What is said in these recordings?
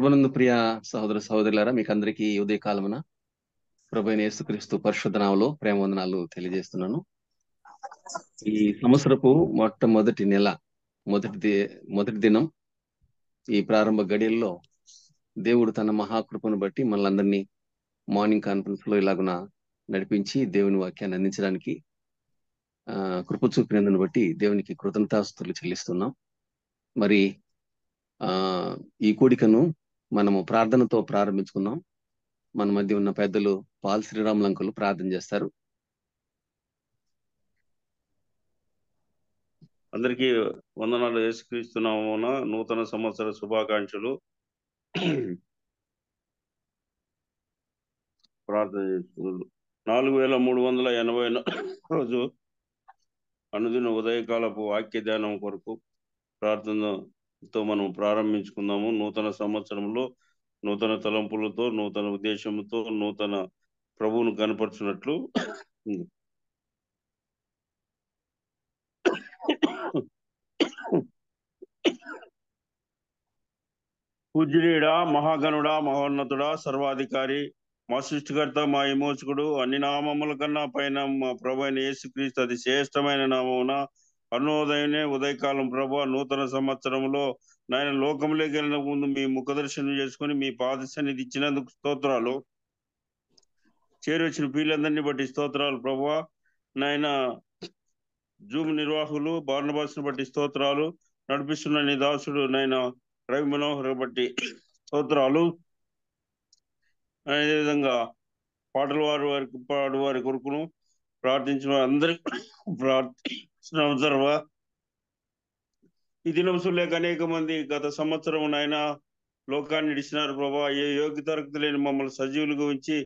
ప్రభునందు ప్రియ సహోదర సహోదరులారా, మీకు అందరికీ ఈ ఉదయకాలమున ప్రభువైన యేసుక్రీస్తు పరిశుద్ధ నామములో ప్రేమ వందనాలు తెలియజేస్తున్నాను. ఈ సంవత్సరపు మొట్టమొదటి నెల మొదటి దినం ఈ ప్రారంభ గడియల్లో దేవుడు తన మహాకృపను బట్టి మనలందరినీ మార్నింగ్ కాన్ఫరెన్స్ లో ఇలాగున నడిపించి దేవుని వాక్యాన్ని అందించడానికి కృప చూపినందుని బట్టి దేవునికి కృతజ్ఞతాస్తుతులు చెల్లిస్తున్నాం. మరి ఈ కూడికను మనము ప్రార్థనతో ప్రారంభించుకున్నాం. మన మధ్య ఉన్న పెద్దలు పాల్ శ్రీరాములు అంకులు ప్రార్థన చేస్తారు. అందరికీ వందనాలు. యేసుక్రీస్తు నామమున నూతన సంవత్సర శుభాకాంక్షలు. ప్రార్థన చేస్తున్నారు. 4380 రోజు అనుదిన ఉదయకాలపు వాక్య ధ్యానం కొరకు ప్రార్థనతో మనం ప్రారంభించుకుందాము. నూతన సంవత్సరంలో నూతన తలంపులతో, నూతన ఉద్దేశంతో, నూతన ప్రభువును కనపరుచున్నట్లు పూజ్యుడా, మహాగణుడా, మహోన్నతుడా, సర్వాధికారి, మా సృష్టికర్త, మా విమోచకుడు, అన్ని నామముల కన్నా పైన మా ప్రభు అయిన యేసుక్రీస్తు అతి శ్రేష్టమైన నామమున అరుణోదయనే ఉదయకాలం ప్రభు నూతన సంవత్సరంలో నాయన లోకంలోకి వెళ్ళిన ముందు మీ ముఖదర్శనం చేసుకుని మీ పాద సన్నిధి ఇచ్చినందుకు స్తోత్రాలు. చేరొచ్చిన ప్రియులందరినీ బట్టి స్తోత్రాలు ప్రభు. నాయన జూమ్ నిర్వాహకులు బార్నబాస్ను బట్టి స్తోత్రాలు. నడిపిస్తున్న నీ దాసుడు నాయన రవి మనోహర్ బట్టి స్తోత్రాలు. అదేవిధంగా పాడు వారి కొరకును ప్రార్థించిన అందరికి ప్రార్థించిన సర్వా ఈ దినం లేక అనేక మంది గత సంవత్సరం నాయన లోకాన్ని ఇడిచినారు ప్రభా. ఏ యోగ్యత లేని మమ్మల్ని సజీవులుగా ఉంచి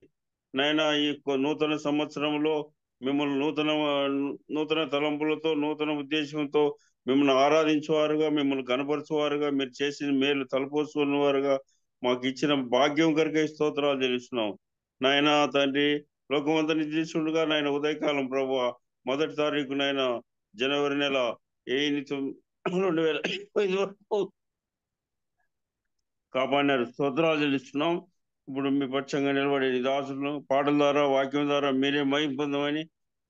నాయన ఈ నూతన సంవత్సరంలో మిమ్మల్ని నూతన తలంపులతో, నూతన ఉద్దేశంతో మిమ్మల్ని ఆరాధించేవారుగా, మిమ్మల్ని కనపరచువారుగా, మీరు చేసిన మేలు తలపోసుకున్నవారుగా మాకు ఇచ్చిన భాగ్యం కనుక స్తోత్రాలు చెల్లిస్తున్నాం. నాయన తండ్రి, లోకమంతా నిద్రిస్తుండగా నాయన ఉదయకాలం ప్రభు 1వ తారీఖు నాయన జనవరి నెల 2025 వరకు కాపాడినారు. స్తోత్రాలు చెల్లిస్తున్నాం. ఇప్పుడు మీ పక్షంగా నిలబడే దాసులను పాటల ద్వారా, వాక్యం ద్వారా మీరే మహిమ పొందమని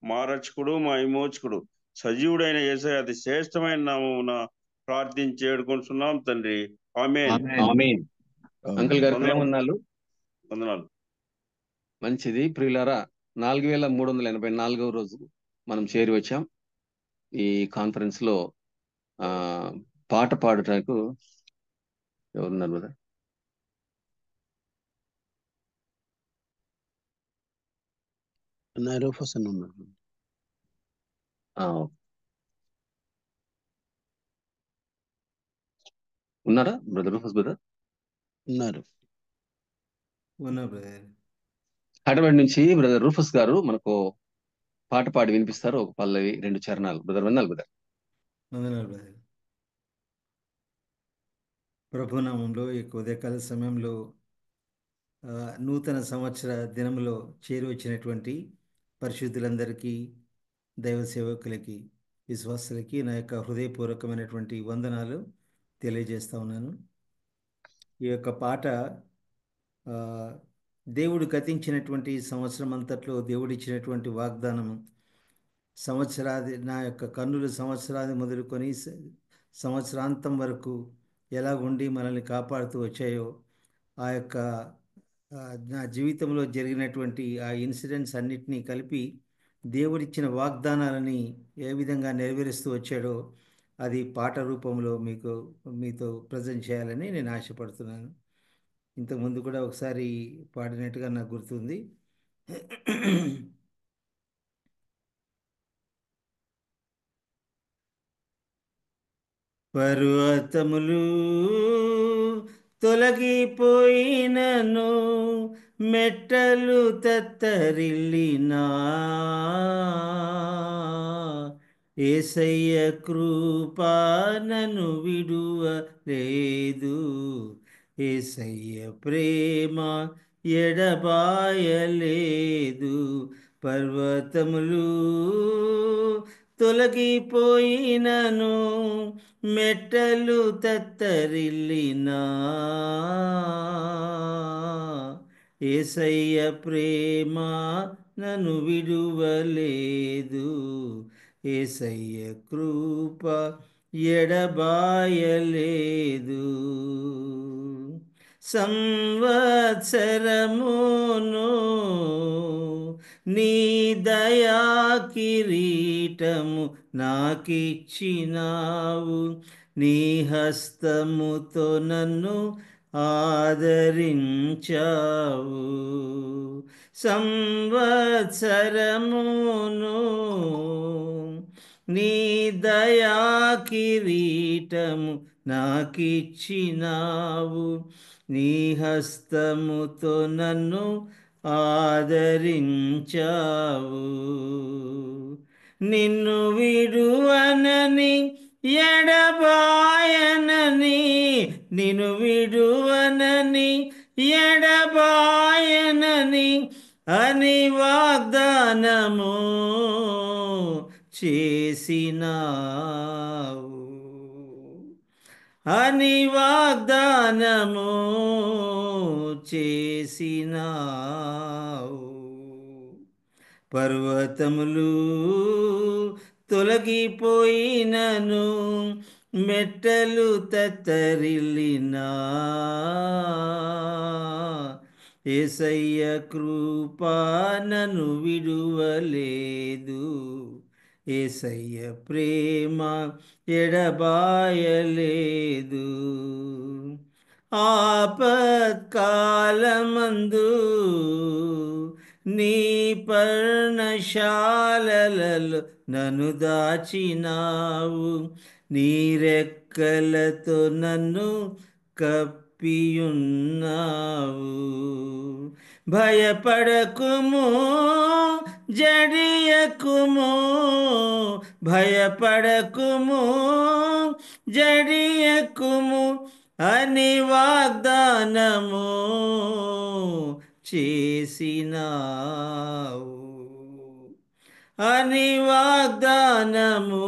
మా రక్షకుడు, మా విమోచకుడు, సజీవుడైన యేసయ్య అతి శ్రేష్టమైన నామమున ప్రార్థించి వేడుకొంటున్నాం తండ్రి. ఆమేన్. అంకుల్ గారు ప్రేమ వందనాలు. మంచిది ప్రియులారా, 4384వ రోజు మనం చేరి వచ్చాం. ఈ కాన్ఫరెన్స్ లో పాట పాడటానికి ఎవరున్నారు కదా? రూఫస్ అని ఉన్నారు. ఉన్నారా బ్రదర్ రూఫస్? బ్రదర్ ఉన్నారు. హైదరాబాద్ నుంచి బ్రదర్ రూఫస్ గారు మనకు పాట పాడి వినిపిస్తారు. ఒక పల్లవి, 2 చరణాలు. బ్రదర్ వందనాలు. బ్రదర్ ప్రభునామంలో ఈ ఉదయకాల సమయంలో నూతన సంవత్సర దినంలో చేరి వచ్చినటువంటి పరిశుద్ధులందరికీ, దైవ సేవకులకి, విశ్వాసులకి నా యొక్క హృదయపూర్వకమైనటువంటి వందనాలు తెలియజేస్తా ఉన్నాను. ఈ యొక్క పాట దేవుడు గతించినటువంటి సంవత్సరం అంతట్లో దేవుడిచ్చినటువంటి వాగ్దానం, సంవత్సరాది నా యొక్క కన్నులు సంవత్సరాది మొదలుకొని సంవత్సరాంతం వరకు ఎలా ఉండి మనల్ని కాపాడుతూ వచ్చాయో, ఆ యొక్క నా జీవితంలో జరిగినటువంటి ఆ ఇన్సిడెంట్స్ అన్నిటినీ కలిపి దేవుడిచ్చిన వాగ్దానాలని ఏ విధంగా నెరవేరుస్తూ వచ్చాడో అది పాట రూపంలో మీతో ప్రజెంట్ చేయాలని నేను ఆశపడుతున్నాను. ఇంతకుముందు కూడా ఒకసారి పాడినట్టుగా నాకు గుర్తుంది. పర్వతములు తొలగిపోయినను, మెట్టలు తత్తరిల్లినా, యేసయ్య కృప నన్ను విడువలేదు, యేసయ్య ప్రేమ ఎడబాయలేదు. పర్వతములు తొలగిపోయినను, మెట్టలు తత్తరిల్లినా యేసయ్య ప్రేమ నన్ను విడువలేదు, యేసయ్య కృప ఎడబాయలేదు. సంవత్సరమును నీ దయా కిరీటము నాకిచ్చినావు, నీ హస్తముతో నన్ను ఆదరించావు. సంవత్సరమును నీ దయా కిరీటము నాకిచ్చినావు, నీ హస్తముతో నన్ను ఆదరించావు. నిన్ను విడువనని ఎడబాయనని, నిన్ను విడువనని ఎడబాయనని అని వాగ్దానము చేసినావు, అని వాగ్దానము చేసినావు. పర్వతములు తొలగిపోయినను, మెట్టలు తత్తరిల్లినా యేసయ్య కృప నన్ను విడువలేదు, యేసయ్య ప్రేమ ఎడబాయలేదు. ఆపత్కాలమందు నీ పర్ణశాలలలో నన్ను దాచినావు, నీ రెక్కలతో నన్ను కప్పియున్నావు. భయపడకుము జడియకుము, భయపడకుము జడియకుము అని వాగ్దానము చేసినావు, అని వాగ్దానము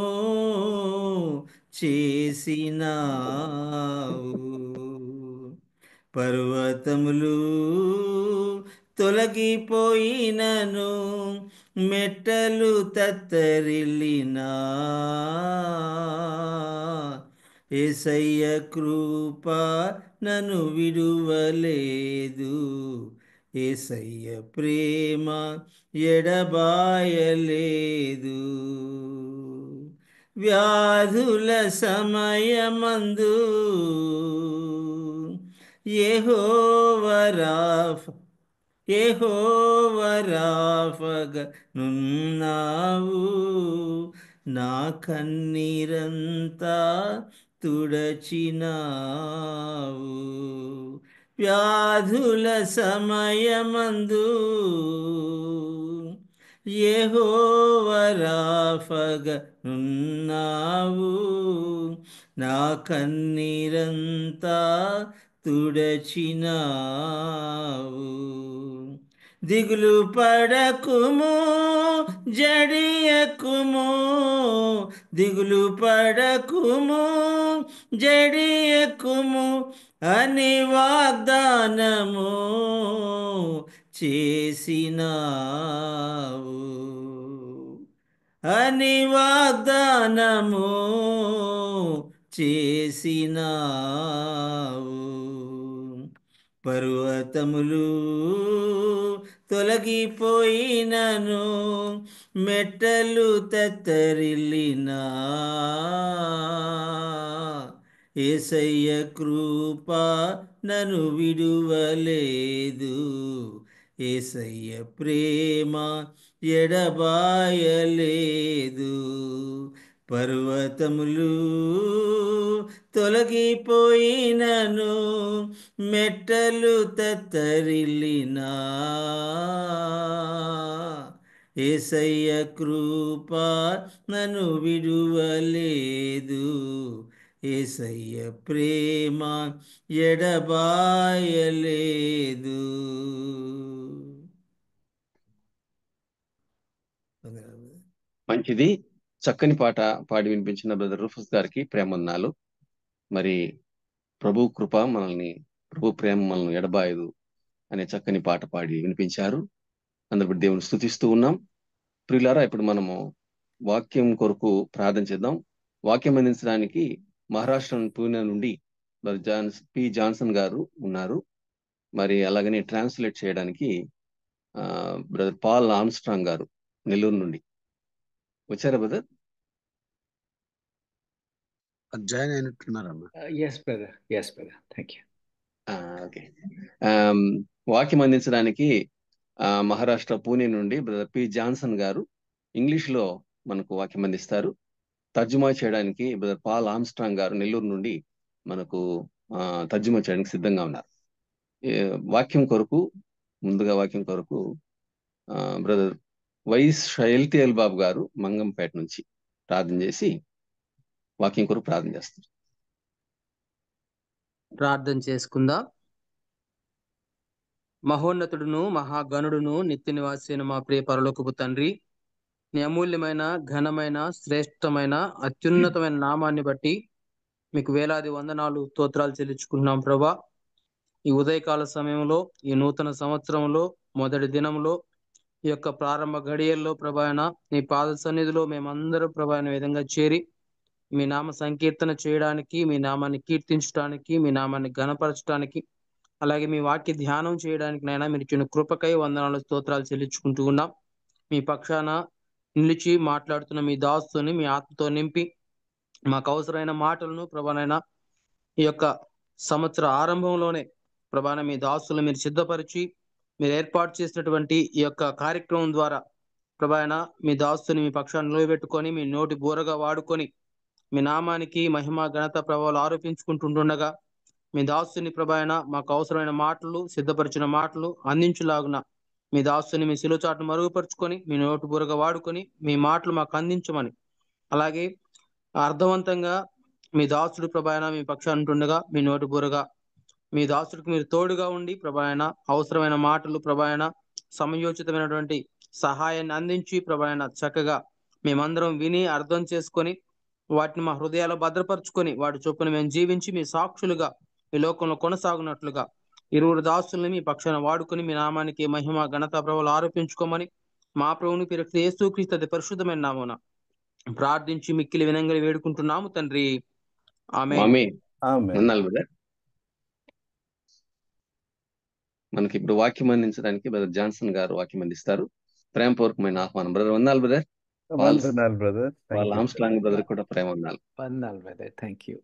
చేసినావు. పర్వతములు తొలగిపోయినను, మెట్టలు తత్తరిల్లినా యేసయ్య కృప నన్ను విడువలేదు, యేసయ్య ప్రేమ ఎడబాయలేదు. వ్యాధుల సమయమందు యెహోవా రాఫా, యెహోవా రాఫాగా నున్నావు, నా కన్నీరంతా తుడచినావు. వ్యాధుల సమయమందు యెహోవా రాఫాగా నున్నావు, నా కన్నీరంతా తుడచినావు. దిగులు పడకుము జడియకుము, దిగులు పడకుము జడియకుము అని వాగ్దానము చేసినావు, అని వాగ్దానము చేసినావు. పర్వతములు తొలగిపోయినను, మెట్టలు తత్తరిల్లినా యేసయ్య కృప నన్ను విడువలేదు, యేసయ్య ప్రేమ ఎడబాయలేదు. పర్వతములు తొలగిపోయినను, మెట్టలు తత్తరిల్లినా యేసయ్య కృప నన్ను విడువలేదు, యేసయ్య ప్రేమ ఎడబాయలేదు. మంచిది. చక్కని పాట పాడి వినిపించిన బ్రదర్ రూఫస్ గారికి ప్రేమన్నాలు. మరి ప్రభు కృప ప్రభు ప్రేమ మనల్ని ఎడబాయదు అనే చక్కని పాట పాడి వినిపించారు. అందరు దేవుని స్తుతిస్తూ ఉన్నాం. ప్రియులారా, ఇప్పుడు మనము వాక్యం కొరకు ప్రార్థన చేద్దాం. వాక్యం అందించడానికి మహారాష్ట్ర పూణే నుండి బ్రదర్ పి జాన్సన్ గారు ఉన్నారు. మరి అలాగనే ట్రాన్స్లేట్ చేయడానికి బ్రదర్ పాల్ ఆమ్స్ట్రాంగ్ గారు నెల్లూరు నుండి వచ్చారా బ్రదర్? జాయిన్ అయినట్టున్నారమ్మా. Yes, brother. Yes, brother. Thank you. Okay. వాక్యం అందించడానికి మహారాష్ట్ర పూణే నుండి బ్రదర్ పి జాన్సన్ గారు ఇంగ్లీష్ లో మనకు వాక్యం అందిస్తారు. తర్జుమా చేయడానికి బ్రదర్ పాల్ ఆమ్స్ట్రాంగ్ గారు నెల్లూరు నుండి మనకు తర్జుమా చేయడానికి సిద్ధంగా ఉన్నారు. ముందుగా వాక్యం కొరకు బ్రదర్ వైస్ షైల్తియల్ బాబు గారు మంగంపేట నుంచి ప్రార్థన చేసి వాక్యం కొరకు ప్రార్థన చేస్తారు. ప్రార్థన చేసుకుందాం. మహోన్నతుడును మహాగణుడును నిత్య నివాసి అయిన మా ప్రియ పరలోకపు తండ్రి, నీ అమూల్యమైన ఘనమైన శ్రేష్టమైన అత్యున్నతమైన నామాన్ని బట్టి మీకు వేలాది వందనాలు స్తోత్రాలు చెల్లించుకుంటున్నాం ప్రభా. ఈ ఉదయకాల సమయంలో, ఈ నూతన సంవత్సరంలో మొదటి దినంలో, ఈ యొక్క ప్రారంభ గడియల్లో ప్రభాయన నీ పాద సన్నిధిలో మేమందరం ప్రభాయన విధంగా చేరి మీ నామ సంకీర్తన చేయడానికి, మీ నామాన్ని కీర్తించడానికి, మీ నామాన్ని ఘనపరచడానికి, అలాగే మీ వాక్య ధ్యానం చేయడానికి నైనా మీరు ఇచ్చిన కృపకై వందనాలు స్తోత్రాలు చెల్లించుకుంటూ ఉన్నాం. మీ పక్షాన నిలిచి మాట్లాడుతున్న మీ దాస్తుని మీ ఆత్మతో నింపి మాకు అవసరమైన మాటలను ప్రభానైనా ఈ యొక్క సంవత్సర ఆరంభంలోనే ప్రభాన మీ దాస్తులు మీరు సిద్ధపరిచి మీరు ఏర్పాటు చేసినటువంటి ఈ యొక్క కార్యక్రమం ద్వారా ప్రభాయన మీ దాస్తుని మీ పక్షాన్ని నిలబెట్టుకొని మీ నోటి బూరగా వాడుకొని మీ నామానికి మహిమ ఘనత ప్రభావాలు ఆరోపించుకుంటుండగా మీ దాసుని ప్రభాయన మాకు అవసరమైన మాటలు సిద్ధపరిచిన మాటలు అందించులాగున మీ దాసుని మీ శిలుచాటును మరుగుపరుచుకొని మీ నోటి బూరగా వాడుకొని మీ మాటలు మాకు అందించమని, అలాగే అర్థవంతంగా మీ దాసుడు ప్రభాయన మీ పక్షాన్ని ఉంటుండగా మీ నోటి బూరగా మీ దాసుడికి మీరు తోడుగా ఉండి ప్రభాయన అవసరమైన మాటలు ప్రభాయన సమయోచితమైనటువంటి సహాయాన్ని అందించి ప్రభాయన చక్కగా మేమందరం విని అర్థం చేసుకొని వాటిని మా హృదయాల్లో భద్రపరుచుకొని వాటి చొప్పున మేము జీవించి మీ సాక్షులుగా ఈ లోకంలో కొనసాగునట్లుగా ఇరువురు దాసుల్ని మీ పక్షాన వాడుకొని మీ నామానికి మహిమ ఘనత ప్రభావాలు ఆరోపించుకోమని మా ప్రభువుని యేసుక్రీస్తు అతి పరిశుద్ధమైన నామమున ప్రార్థించి మిక్కిలి వినంగా వేడుకుంటున్నాము తండ్రి. ఆమేన్. మనకి ఇప్పుడు వాక్యం అందించడానికి బ్రదర్ జాన్సన్ గారు వాక్యం అందిస్తారు. ప్రేమపూర్వకమైన ఆహ్వానం. బ్రదర్ వందనాలు బ్రదర్. వందనాలు బ్రదర్. వాళ్ళ ఆమ్స్ట్రాంగ్ బ్రదర్ కూడా ప్రేమ వందనాలు. వందనాలు brother. Thank you.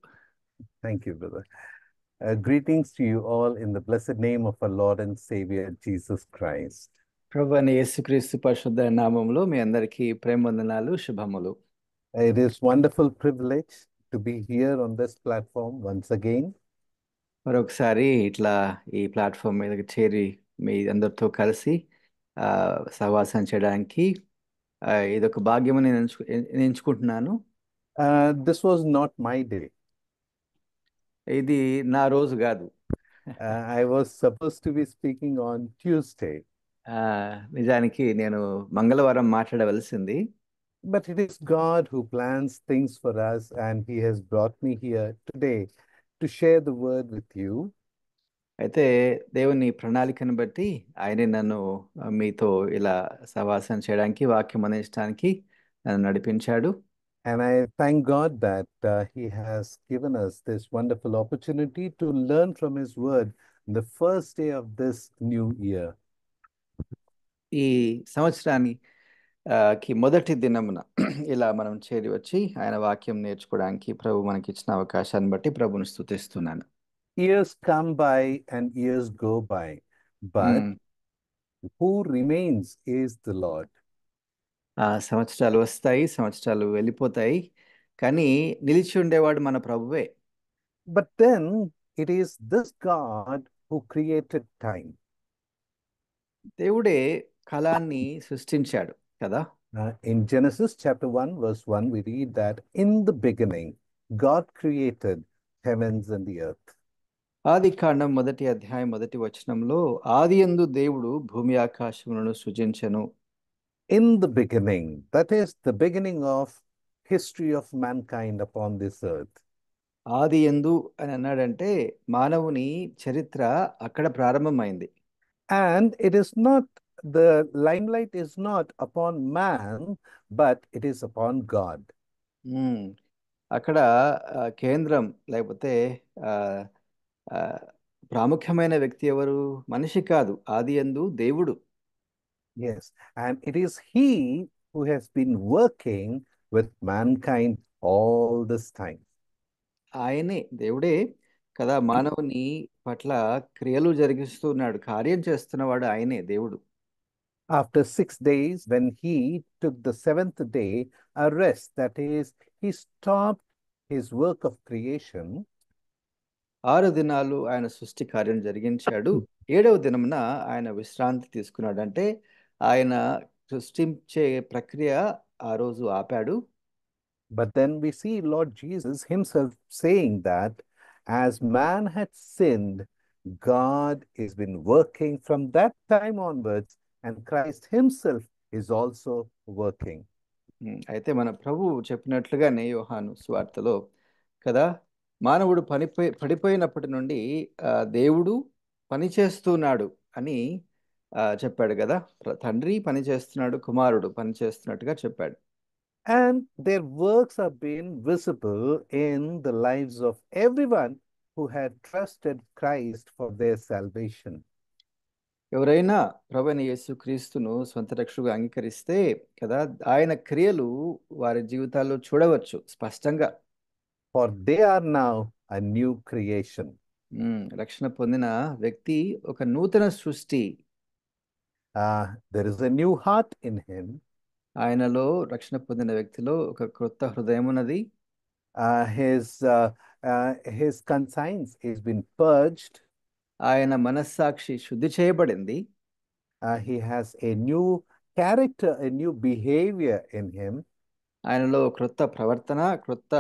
Thank you, brother. Greetings to you all in the blessed name of our Lord and Savior Jesus Christ. ప్రభు అయిన యేసుక్రీస్తు పరిశుద్ధ నామములో మీ అందరికీ ప్రేమ వందనాలు, శుభములు. It is wonderful privilege to be here on this platform once again. మరొకసారి ఇట్లా ఈ ప్లాట్ఫామ్ మీదకి చేరి మీ అందరితో కలిసి సహవాసం చేయడానికి ఇదొక భాగ్యం నేను ఎంచుకుంటున్నాను. This was not my day. ఇది నా రోజు కాదు. I was supposed to be speaking on Tuesday. నిజానికి నేను మంగళవారం మాట్లాడవలసింది. But it is God who plans things for us, and He has brought me here today to share the word with you. అయితే దేవుని ప్రణాళికను బట్టి ఆయనే నన్ను మీతో ఇలా సహవాసం చేయడానికి, వాక్యం అందించడానికి నన్ను నడిపించాడు. And I thank God that He has given us this wonderful opportunity to learn from His word on the first day of this new year. ఈ సంవత్సరానికి మొదటి దినమున ఇలా మనం చేరి వచ్చి ఆయన వాక్యం నేర్చుకోవడానికి ప్రభు మనకి ఇచ్చిన అవకాశాన్ని బట్టి ప్రభుని స్తుతిస్తున్నాను. Years come by and years go by, but who remains is the Lord. సంవత్సరాలు వస్తాయి, సంవత్సరాలు వెళ్ళిపోతాయి, కానీ నిలిచి ఉండేవాడు మన ప్రభువే. But then it is this God who created time. దేవుడే కాలాన్ని సృష్టించాడు కదా. In Genesis chapter 1 verse 1 we read that in the beginning God created heavens and the earth. ఆదికాండం 1వ అధ్యాయం 1వ వచనంలో ఆదియందు దేవుడు భూమి ఆకాశములను సృజించెను. In the beginning, that is the beginning of history of mankind upon this earth. ఆది యందు అని అన్నాడంటే మానవుని చరిత్ర అక్కడ ప్రారంభమైంది. And it is not, the limelight is not upon man, but it is upon God. అక్కడ కేంద్రం లేకపోతే ప్రాముఖ్యమైన వ్యక్తి ఎవరు? మనిషి కాదు, ఆది యందు దేవుడు. Yes, and it is He who has been working with mankind all this time. ఆయనే, దేవుడే కదా మానవుని పట్ల క్రియలు జరిగిస్తున్నాడు, కార్యం చేస్తున్నవాడు ఆయనే దేవుడు. After 6 days, when He took the 7th day a rest, that is, He stopped His work of creation. 6 దినాలు ఆయన సృష్టి కార్యం జరిగించాడు, 7వ దినమున ఆయన విశ్రాంతి తీసుకున్నాడు. అంటే ఆయన సృష్టించే ప్రక్రియ ఆ రోజు ఆపాడు. But then we see Lord Jesus Himself saying that as man had sinned, God has been working from that time onwards, and Christ Himself is also working. అయితే మన ప్రభువు చెప్పినట్లుగానే యోహాను సువార్తలో కదా, మానవుడు పడిపోయినప్పటి నుండి దేవుడు పని చేస్తున్నాడు అని చెప్పాడు కదా. తండ్రి పని చేస్తున్నాడు, కుమారుడు పని చేస్తున్నట్టుగా చెప్పాడు. And their works are being visible in the lives of everyone who had trusted Christ for their salvation. ఎవరైనా ప్రభువైన యేసుక్రీస్తును సొంత రక్షకుగా అంగీకరిస్తే కదా, ఆయన క్రియలు వారి జీవితాల్లో చూడవచ్చు స్పష్టంగా. For they are now a new creation. రక్షణ పొందిన వ్యక్తి ఒక నూతన సృష్టి. There is a new heart in him. ఆయనలో, రక్షణ పొందిన వ్యక్తిలో ఒక క్రొత్త హృదయం ఉన్నది. His conscience has been purged. ఆయన మనస్సాక్షి శుద్ధి చేయబడింది. He has a new character, a new behavior in him. ఆయనలో క్రొత్త ప్రవర్తన, క్రొత్త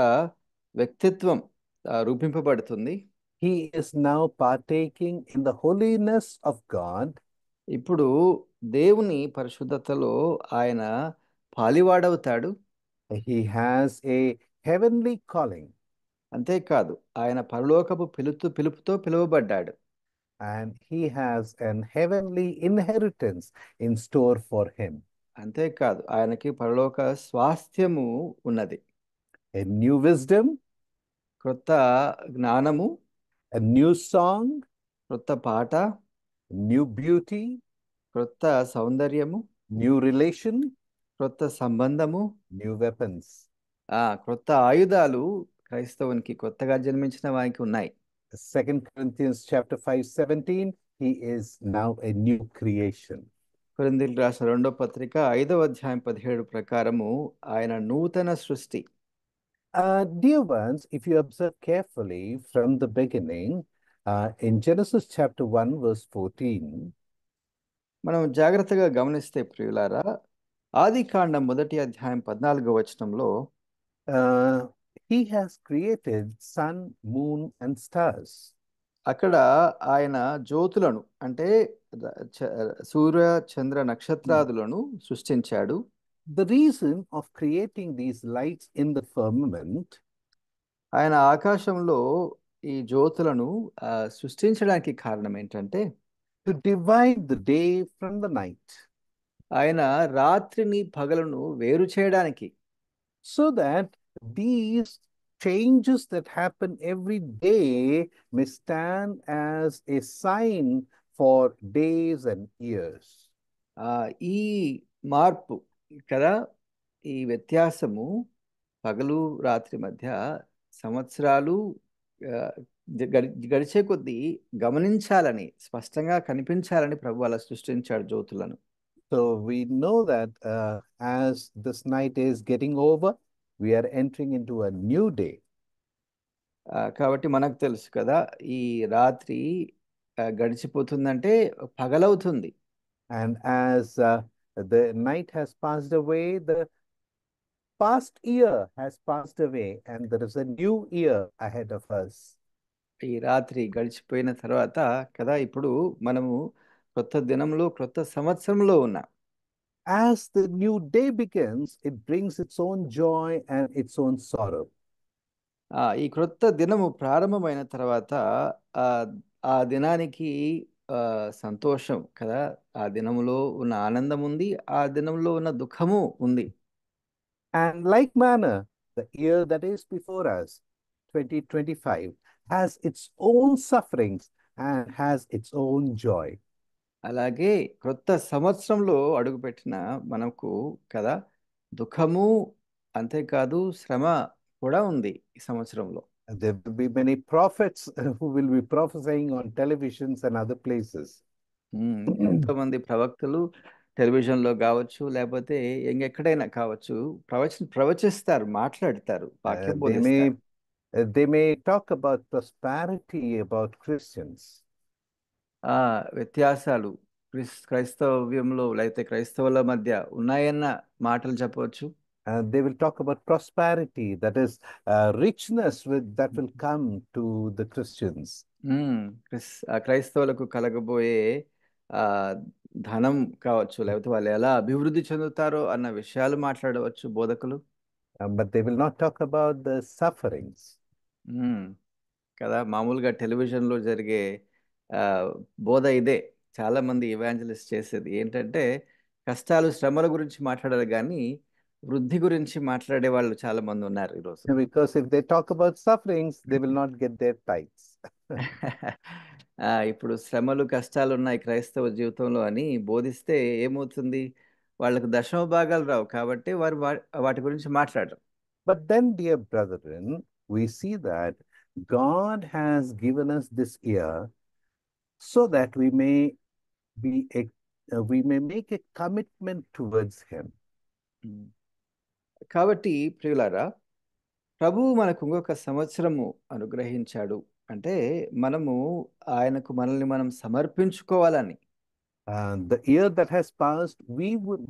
వ్యక్తిత్వం రూపింపబడుతుంది. He is now partaking in the holiness of God. ఇప్పుడు దేవుని పరిశుద్ధతలో ఆయన పాలివాడవుతాడు. He has a heavenly calling. అంతేకాదు, ఆయన పరలోకపు పిలుపుతో పిలువబడ్డాడు. And he has an heavenly inheritance in store for him. అంతేకాదు, ఆయనకి పరలోక స్వాస్థ్యము ఉన్నది. A new wisdom, క్రొత్త జ్ఞానము, a new song, క్రొత్త పాట, new beauty, క్రొత్త సౌందర్యము, new relation, క్రొత్త సంబంధము, new weapons. క్రొత్త ఆయుధాలు క్రైస్తవునికి, కొత్తగా జన్మించిన వారికి ఉన్నాయి. 2 Corinthians chapter 5:17, he is now a new creation. కొరింథీయులకు రాసిన 2వ పత్రిక 5వ అధ్యాయం 17 ప్రకారము ఆయన నూతన సృష్టి. Dear ones, if you observe carefully from the beginning, in Genesis chapter 1 verse 14, మనం జాగ్రత్తగా గమనిస్తే ప్రియులారా, ఆదికాండం 1వ అధ్యాయం 14వ వచనంలో he has created sun, moon and stars. అక్కడ ఆయన జ్యోతులను అంటే సూర్య చంద్ర నక్షత్రాదులను సృష్టించాడు. The reason of creating these lights in the firmament, ఆయన ఆకాశంలో ఈ జ్యోతులను సృష్టించడానికి కారణం ఏంటంటే to divide the day from the night, ఆయన రాత్రిని పగలను వేరు చేయడానికి, so that these changes that happen every day may stand as a sign for days and years. ఈ మార్పు కదా, ఈ వ్యత్యాసము పగలు రాత్రి మధ్య సంవత్సరాలు గడిచే కొద్దీ గమనించాలని, స్పష్టంగా కనిపించాలని ప్రభు అలా సృష్టించాడు జ్యోతులను. So we know that as this night is getting over, we are entering into a new day. కాబట్టి మనకు తెలుసు కదా, ఈ రాత్రి గడిచిపోతుందంటే పగలవుతుంది. And as the night has passed away, the past year has passed away, and there is a new year ahead of us. ఈ రాత్రి గడిచిపోయిన తర్వాత కదా, ఇప్పుడు మనము క్రొత్త దినంలో, క్రొత్త సంవత్సరంలో ఉన్నాం. As the new day begins, it brings its own joy and its own sorrow. ఈ క్రొత్త దినము ప్రారంభమైన తర్వాత ఆ ఆ దినానికి సంతోషం కదా, ఆ దినములో ఉన్న ఆనందం ఉంది, ఆ దినంలో ఉన్న దుఃఖము ఉంది. And like manner, the year that is before us, 2025, has its own sufferings and has its own joy. అలాగే క్రొత్త సంవత్సరంలో అడుగుపెట్టిన మనకు కదా దుఃఖము, అంతేకాదు శ్రమ కూడా ఉంది ఈ సంవత్సరంలో. There will be many prophets who will be prophesying on televisions and other places. ఎంతో మంది ప్రవక్తలు టెలివిజన్లో కావచ్చు, లేకపోతే ఎక్కడైనా కావచ్చు, ప్రవచిస్తారు, మాట్లాడతారు, వాక్యం బోధిస్తారు. They may talk about prosperity about Christians. వ్యత్యాసాలు క్రైస్తవ్యంలో లేకపోతే క్రైస్తవుల మధ్య ఉన్నాయన్న మాటలు చెప్పవచ్చు. They will talk about prosperity, that is richness that will come to the Christians. క్రైస్తవులకు కలగబోయే ధనం కావచ్చు, లేకపోతే వాళ్ళు ఎలా అభివృద్ధి చెందుతారో అన్న విషయాలు మాట్లాడవచ్చు బోధకులు. But they will not talk about the sufferings. కదా, మామూలుగా టెలివిజన్లో జరిగే బోధ ఇదే. చాలా మంది ఇవాంజలిస్ట్ చేసేది ఏంటంటే కష్టాలు, శ్రమల గురించి మాట్లాడారు, కానీ వృద్ధి గురించి మాట్లాడే వాళ్ళు చాలా మంది ఉన్నారు ఈరోజు. Because if they talk about sufferings, they will not get their tithes. ఇప్పుడు శ్రమలు, కష్టాలు ఉన్నాయి క్రైస్తవ జీవితంలో అని బోధిస్తే ఏమవుతుంది, వాళ్ళకు దశమ భాగాలు రావు, కాబట్టి వారు వాటి గురించి మాట్లాడరు. But then, dear brethren, we see that God has given us this year so that we may make a commitment towards Him. కాబట్టి ప్రియులారా, ప్రభువు మనకు ఇంకొక సంవత్సరము అనుగ్రహించాడు అంటే మనము ఆయనకు మనల్ని మనం సమర్పించుకోవాలని. The year that has passed,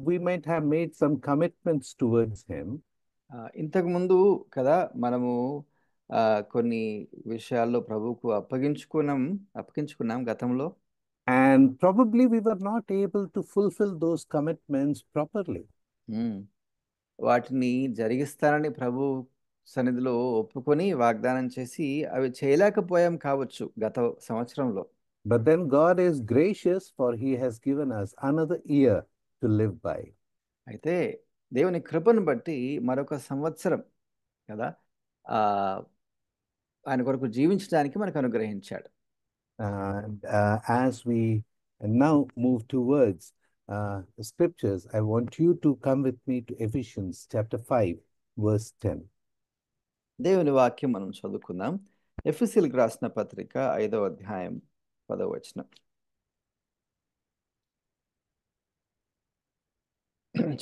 we might have made some commitments towards Him. ఇంతకు ముందు కదా మనము కొన్ని విషయాల్లో ప్రభువుకు అప్పగించుకున్నాం గతంలో. And probably we were not able to fulfill those commitments properly. వాటిని జరిగిస్తానని ప్రభు సన్నిధిలో ఒప్పుకొని వాగ్దానం చేసి అవి చేయలేకపోయాం కావచ్చు గత సంవత్సరంలో. But then God is gracious, for He has given us another year to live by. అయితే దేవుని కృపను బట్టి మరొక సంవత్సరం కదా ఆయన కొరకు జీవించడానికి మనకు అనుగ్రహించాడు. As we now move towards the scriptures, I want you to come with me to Ephesians chapter 5, verse 10. దేవుని వాక్యం మనం చదువుకుందాం. ఎఫెసీయులకు రాసిన పత్రిక 5వ అధ్యాయం 10వ వచనం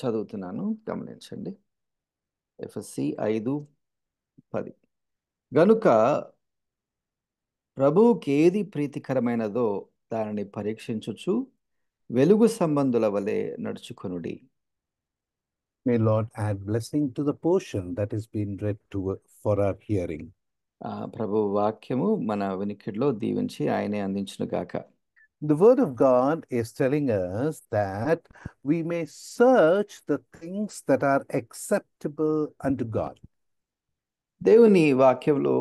చదువుతున్నాను, గమనించండి. ఎఫెసీ 5:10. గనుక ప్రభువుకి ఏది ప్రీతికరమైనదో దానిని పరీక్షించుచు వెలుగు సంబంధుల వలె నడుచుకొనుడి. May Lord add blessing to the portion that is being read for our hearing. ప్రభు వాక్యము మన వినికిడిలో దీవించి ఆయనే అందించును గాక. The word of God is telling us that we may search the things that are acceptable unto God. దేవుని వాక్యంలో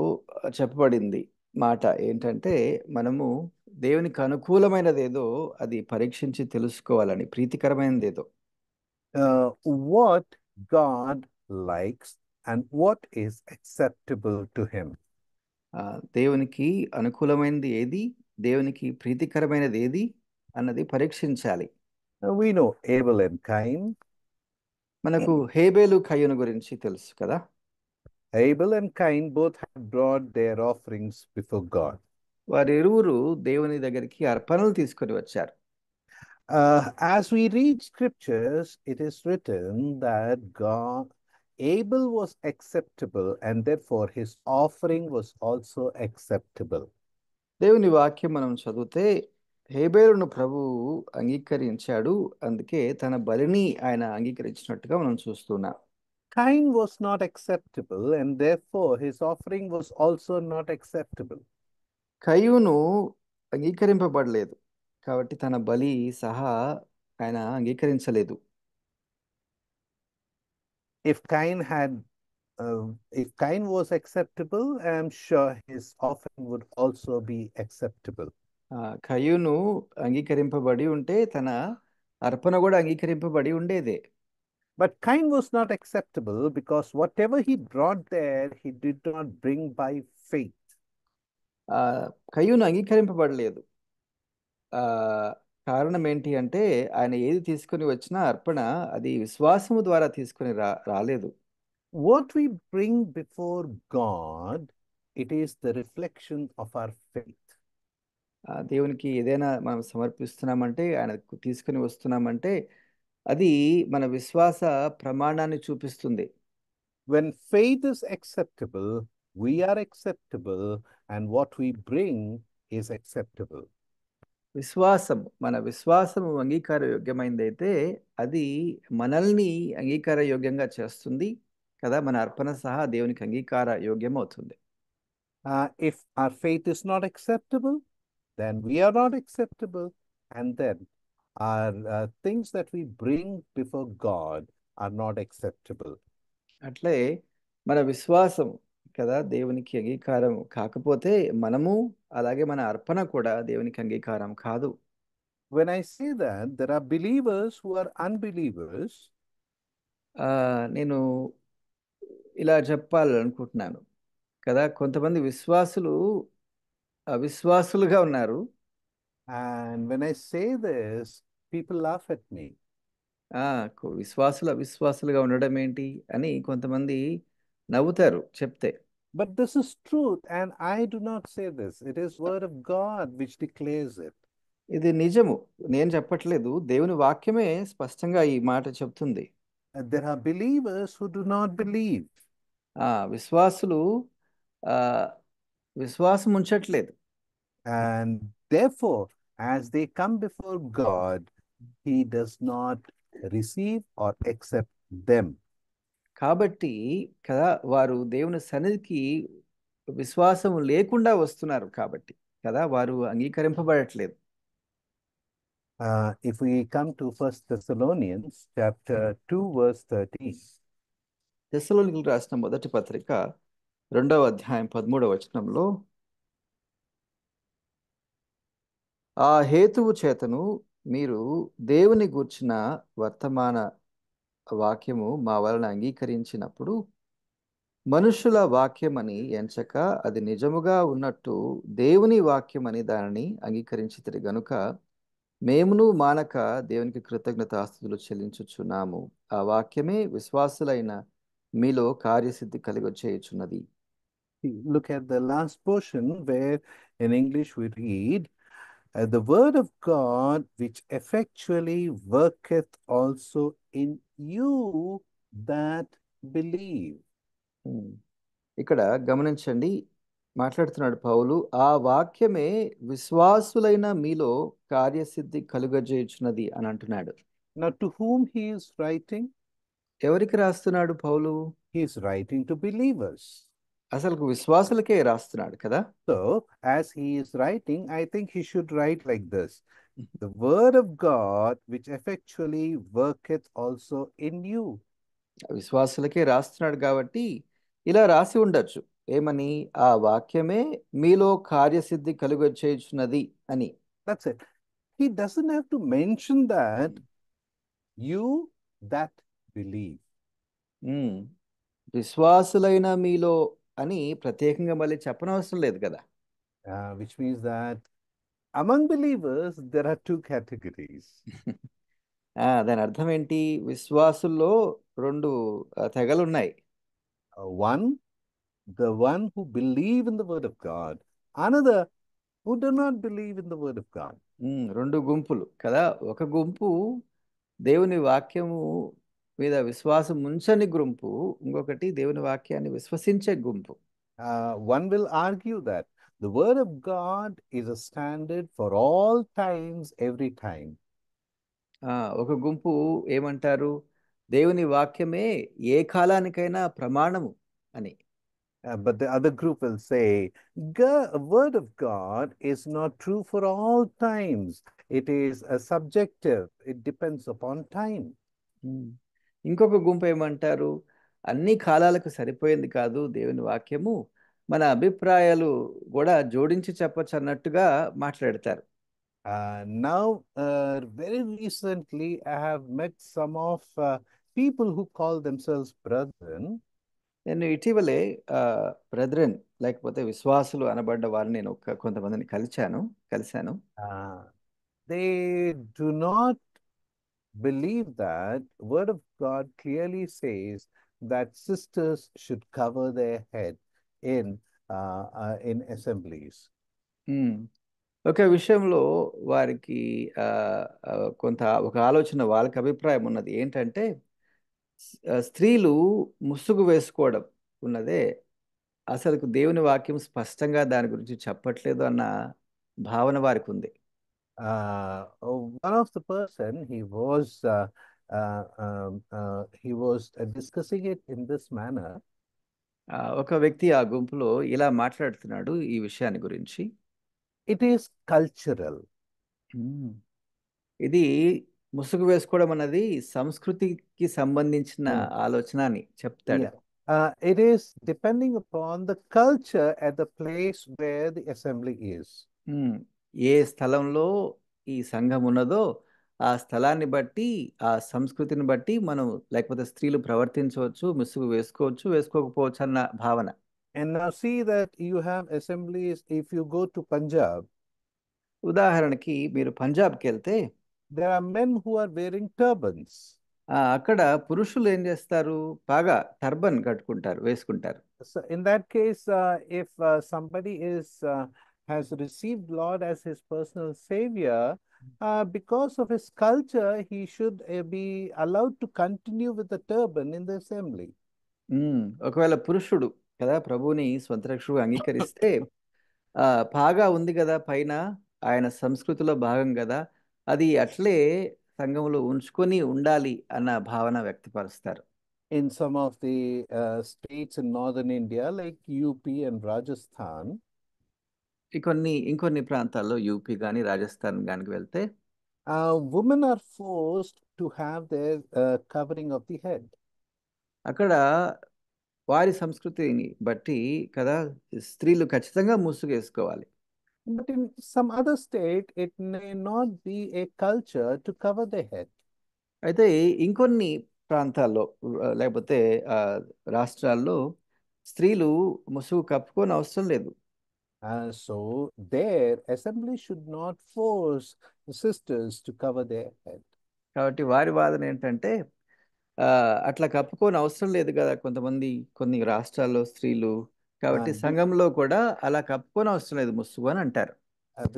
చెప్పబడింది మాట ఏంటంటే మనము దేవునికి అనుకూలమైనదేదో అది పరీక్షించి తెలుసుకోవాలని, ప్రీతికరమైనదేదో. What God likes and what is acceptable to Him. దేవునికి అనుకూలమైనది ఏది, దేవునికి ప్రీతికరమైనది ఏది అన్నది పరీక్షించాలి. We know Abel and Cain. మనకు హేబేలు కయ్యూను గురించి తెలుసు కదా. Abel and Cain both had brought their offerings before God. వారిరువురు దేవుని దగ్గరికి అర్పణలు తీసుకొని వచ్చారు. As we read scriptures, it is written that Abel was acceptable and therefore his offering was also acceptable. దేవుని వాక్యం మనం చదివితే హేబేలును ప్రభువు అంగీకరించాడు, అందుకే తన బలిని ఆయన అంగీకరించినట్టుగా మనం చూస్తున్నాం. Cain was not acceptable and therefore his offering was also not acceptable. కయ్యూను అంగీకరింపబడలేదు, కాబట్టి తన బలి సహా ఆయన అంగీకరించలేదు. If Cain was acceptable, I'm sure his offering would also be acceptable. కయ్యూను అంగీకరింపబడి ఉంటే తన అర్పణ కూడా అంగీకరింపబడి ఉండేదే. But Cain was not acceptable because whatever he brought there, he did not bring by faith. కయ్యూను అంగీకరింపబడలేదు. కారణం ఏంటి అంటే ఆయన ఏది తీసుకొని వచ్చినా అర్పణ అది విశ్వాసము ద్వారా తీసుకొని రాలేదు. What we bring before God, it is the reflection of our faith. దేవునికి ఏదైనా మనం సమర్పిస్తున్నామంటే, ఆయన తీసుకొని వస్తున్నామంటే అది మన విశ్వాస ప్రమాణాన్ని చూపిస్తుంది. When faith is acceptable, we are acceptable, and what we bring is acceptable. మన విశ్వాసము అంగీకార యోగ్యమైందైతే అది మనల్ని అంగీకార యోగ్యంగా చేస్తుంది కదా, మన అర్పణ సహా దేవునికి అంగీకార యోగ్యం అవుతుంది. If our faith is not acceptable, then we are not acceptable, and then our things that we bring before God are not acceptable. అట్లే మన విశ్వాసం కదా దేవునికి అంగీకారం కాకపోతే మనము అలాగే మన అర్పణ కూడా దేవునికి అంగీకారం కాదు. When I say that, there are believers who are unbelievers. నేను ఇలా చెప్పాలనుకుంటున్నాను కదా, కొంతమంది విశ్వాసులు అవిశ్వాసులుగా ఉన్నారు. And when I say this, people laugh at me. విశ్వాసులు అవిశ్వాసులుగా ఉండడం ఏంటి అని కొంతమంది నవ్వుతారు చెప్తే. But this is truth, and I do not say this. It is word of God which declares it. ఇది నిజము, నేను చెప్పట్లేదు, దేవుని వాక్యమే స్పష్టంగా ఈ మాట చెప్తుంది. There are believers who do not believe. విశ్వాసులు విశ్వాసం ఉంచట్లేదు. And therefore, as they come before God, He does not receive or accept them. కాబట్టి కదా వారు దేవుని సన్నిధికి విశ్వాసం లేకుండా వస్తున్నారు కాబట్టి కదా వారు అంగీకరింపబడట్లేదు. If we come to 1 Thessalonians chapter 2 verse 13. తెస్సలోనికీయులకు రాసిన మొదటి పత్రిక 2వ అధ్యాయం 13వ వచనంలో, ఆ హేతువు చేతను మీరు దేవుని గూర్చిన వర్తమాన వాక్యము మా వలన అంగీకరించినప్పుడు మనుషుల వాక్యమని ఎంచక అది నిజముగా ఉన్నట్టు దేవుని వాక్యమని దానిని అంగీకరించితిరి గనుక మేమును మానక దేవునికి కృతజ్ఞతాస్తుతులు చెల్లించుచున్నాము. ఆ వాక్యమే విశ్వాసులైన మీలో కార్యసిద్ధి కలిగొచ్చేయుచున్నది. Look at the last portion where in English we read, the word of God which effectually worketh also in you that believe. ఇక్కడ గమనించండి, మాట్లాడుతున్నాడు పౌలు, ఆ వాక్యమే విశ్వాసులైన మీలో కార్యసిద్ధి కలుగజేయుచున్నది అని అంటున్నాడు. Now to whom he is writing? ఎవరికి రాస్తున్నాడు పౌలు? He is writing to believers. అసలు విశ్వాసులకే రాస్తున్నాడు కదా. So as he is writing, I think he should write like this: the word of God which effectually worketh also in you. విశ్వాసులకే రాస్తున్నాడు కాబట్టి ఇలా రాసి ఉండొచ్చు, ఏమని? ఆ వాక్యమే మీలో కార్యసిద్ధి కలుగచేయుచున్నది అని. That's it. He doesn't have to mention that you that believe. విశ్వాసులైన మీలో అని ప్రత్యేకంగా మళ్ళీ చెప్పనవసరం లేదు కదా. Which means that among believers there are two categories. దాని అర్థం ఏంటి? విశ్వాసుల్లో రెండు తెగలు ఉన్నాయి. One, the one who believe in the word of God. Another who do not believe in the word of God. రెండు గుంపులు కదా. ఒక గుంపు దేవుని వాక్యము మీద విశ్వాసం ఉంచని గుంపు, ఇంకొకటి దేవుని వాక్యాన్ని విశ్వసించే గుంపు. One will argue that the word of God is a standard for all times, every time. ఒక గుంపు ఏమంటారు? దేవుని వాక్యమే ఏ కాలానికైనా ప్రమాణము అని. But the other group will say, the word of God is not true for all times. It is a subjective. It depends upon time. ఇంకొక గుంపు ఏమంటారు? అన్ని కాలాలకు సరిపోయింది కాదు దేవుని వాక్యము. మన అభిప్రాయాలు కూడా జోడించి చెప్పచ్చు అన్నట్టుగా మాట్లాడతారు. Now, very recently, I have met some of people who call themselves brethren. నేను ఇటీవలే బ్రదరన్ లేకపోతే విశ్వాసులు అనబడ్డ వారిని నేను కొంతమందిని కలిశాను. They do not believe that Word of God clearly says that sisters should cover their head in assemblies. ఒక విషయంలో వారికి ఒక ఆలోచన, వాళ్ళకి అభిప్రాయం ఉన్నది ఏంటంటే స్త్రీలు ముసుగు వేసుకోవడం ఉన్నదే అసలు దేవుని వాక్యం స్పష్టంగా దాని గురించి చెప్పట్లేదు అన్న భావన వారికి ఉంది. One of the person, he was discussing it in this manner. ఒక వ్యక్తి ఆ గుంపులో ఇలా మాట్లాడుతున్నాడు ఈ విషయాన్ని గురించి. It is cultural. ఇది ముసుగు వేసుకోవడం అన్నది సంస్కృతికి సంబంధించిన ఆలోచన అని చెప్తాడు. It is depending upon the culture at the place where the assembly is. ఏ స్థలంలో ఈ సంఘం ఉన్నదో ఆ స్థలాన్ని బట్టి, ఆ సంస్కృతిని బట్టి మనం లేకపోతే స్త్రీలు ప్రవర్తించవచ్చు, ముసుగు వేసుకోవచ్చు, వేసుకోకపోవచ్చు అన్న భావన. And now see that you have assemblies. If you go to Punjab, ఉదాహరణకి మీరు పంజాబ్కి వెళ్తే there are men who are wearing turbans. అక్కడ పురుషులు ఏం చేస్తారు, బాగా టర్బన్ కట్టుకుంటారు, వేసుకుంటారు. So in that case, if somebody has received Lord as his personal savior, because of his culture, he should be allowed to continue with the turban in the assembly. ఒకవేళ పురుషుడు కదా ప్రభువుని స్వంత రక్షకుడుగా అంగీకరిస్తే బాగా ఉంది కదా, పైన ఆయన సంస్కృతిలో భాగం కదా, అది అట్లే సంఘంలో ఉంచుకొని ఉండాలి అన్న భావన వ్యక్తపరుస్తారు. In some of the states in northern India like UP and Rajasthan, ఇంకొన్ని ప్రాంతాల్లో యూపీ కానీ రాజస్థాన్ కానీ వెళ్తే women are forced to have their covering of the head. అక్కడ వారి సంస్కృతిని బట్టి కదా స్త్రీలు ఖచ్చితంగా ముసుగు వేసుకోవాలి. But in some other state, it may not be a culture to cover the head. అయితే ఇంకొన్ని ప్రాంతాల్లో లేకపోతే రాష్ట్రాల్లో స్త్రీలు ముసుగు కప్పుకొని అవసరం లేదు. So their assembly should not force the sisters to cover their head. కాబట్టి వారి వాదన ఏంటంటే అట్లా కప్పుకొని అవసరం లేదు కదా కొన్ని రాష్ట్రాల్లో స్త్రీలు, కాబట్టి సంఘంలో కూడా అలా కప్పుకొని అవసరం లేదు ముసుగు అని అంటారు.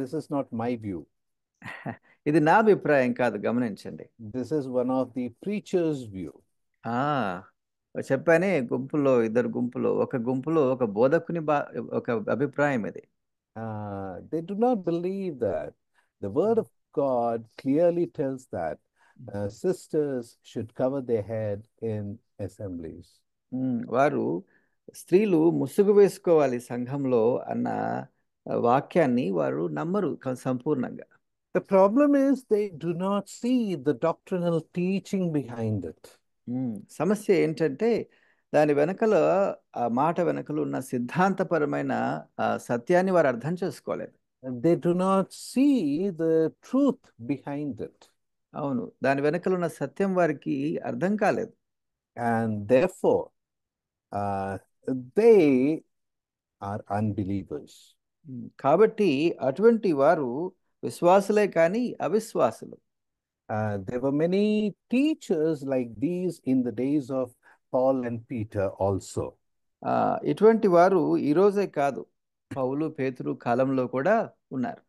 This is not my view. ఇది నా అభిప్రాయం కాదు, గమనించండి. This is one of the preacher's view. చెప్పానే ఇద్దరు గుంపులో ఒక బోధకుని ఒక అభిప్రాయం ఇది. They do not believe that the word of God clearly tells that sisters should cover their head in assemblies. వారు స్త్రీలు ముసుగు వేసుకోవాలి సంఘంలో అన్న వాక్యాన్ని వారు నమ్మరు సంపూర్ణంగా. The problem is they do not see the doctrinal teaching behind it. సమస్య ఏంటంటే దాని వెనకల ఆ మాట వెనకలు ఉన్న సిద్ధాంతపరమైన సత్యాన్ని వారు అర్థం చేసుకోలేదు. They do not see the truth behind it. అవును, దాని వెనకలు ఉన్న సత్యం వారికి అర్థం కాలేదు. And therefore they are unbelievers. కాబట్టి అటువంటి వారు విశ్వాసులే కానీ అవిశ్వాసులు. There were many teachers like these in the days of Paul and Peter also. ఇటువంటి వారు ఈ రోజే కాదు, పౌలు పేతురు కాలంలో కూడా ఉన్నారు.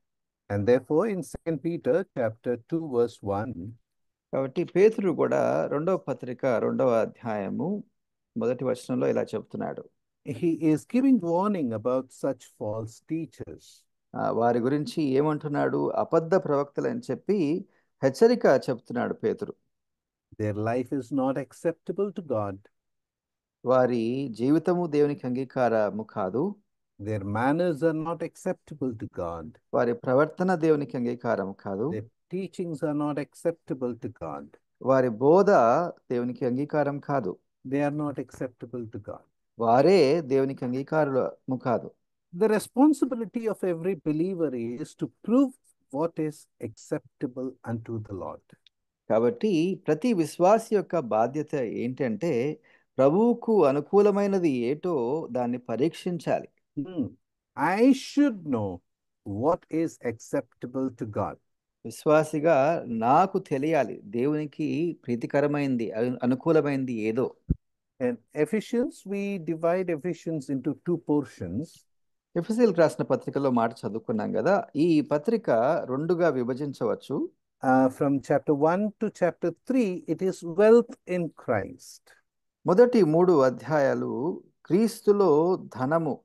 And therefore in 2 Peter chapter 2 verse 1, కాబట్టి పేతురు కూడా 2వ పత్రిక 2వ అధ్యాయము 1వ వచనంలో ఇలా చెప్తున్నాడు. he is giving warning about such false teachers. వారి గురించి ఏమంటున్నాడు, అబద్ధ ప్రవక్తలు అని చెప్పి హెచ్చరిక చెప్తున్నాడు పేతురు. Their life is not acceptable to God. వారి జీవితము దేవునికి అంగీకారము కాదు. Their manners are not acceptable to God. వారి ప్రవర్తన దేవునికి అంగీకారం కాదు. Their teachings are not acceptable to God. వారి బోధ దేవునికి అంగీకారం కాదు. they are not acceptable to God. వారే దేవునికి అంగీకారులము కాదు. The responsibility of every believer is to prove what is acceptable unto the Lord. కాబట్టి ప్రతి విశ్వాసి యొక్క బాధ్యత ఏంటంటే ప్రభువుకు అనుకూలమైనది ఏటో దాన్ని పరీక్షించాలి. I should know what is acceptable to God. విశ్వాసిగా నాకు తెలియాలి దేవునికి ప్రీతికరమైంది అనుకూలమైంది ఏదో. In Ephesians, we divide Ephesians into two portions. ఎఫెసీయులకు రాసిన పత్రికలో మాట చదువుకున్నాం కదా, ఈ పత్రిక రెండుగా విభజించవచ్చు. From chapter 1 to chapter 3, it is wealth in Christ. మొదటి 3 అధ్యాయాలు క్రీస్తులో ధనము.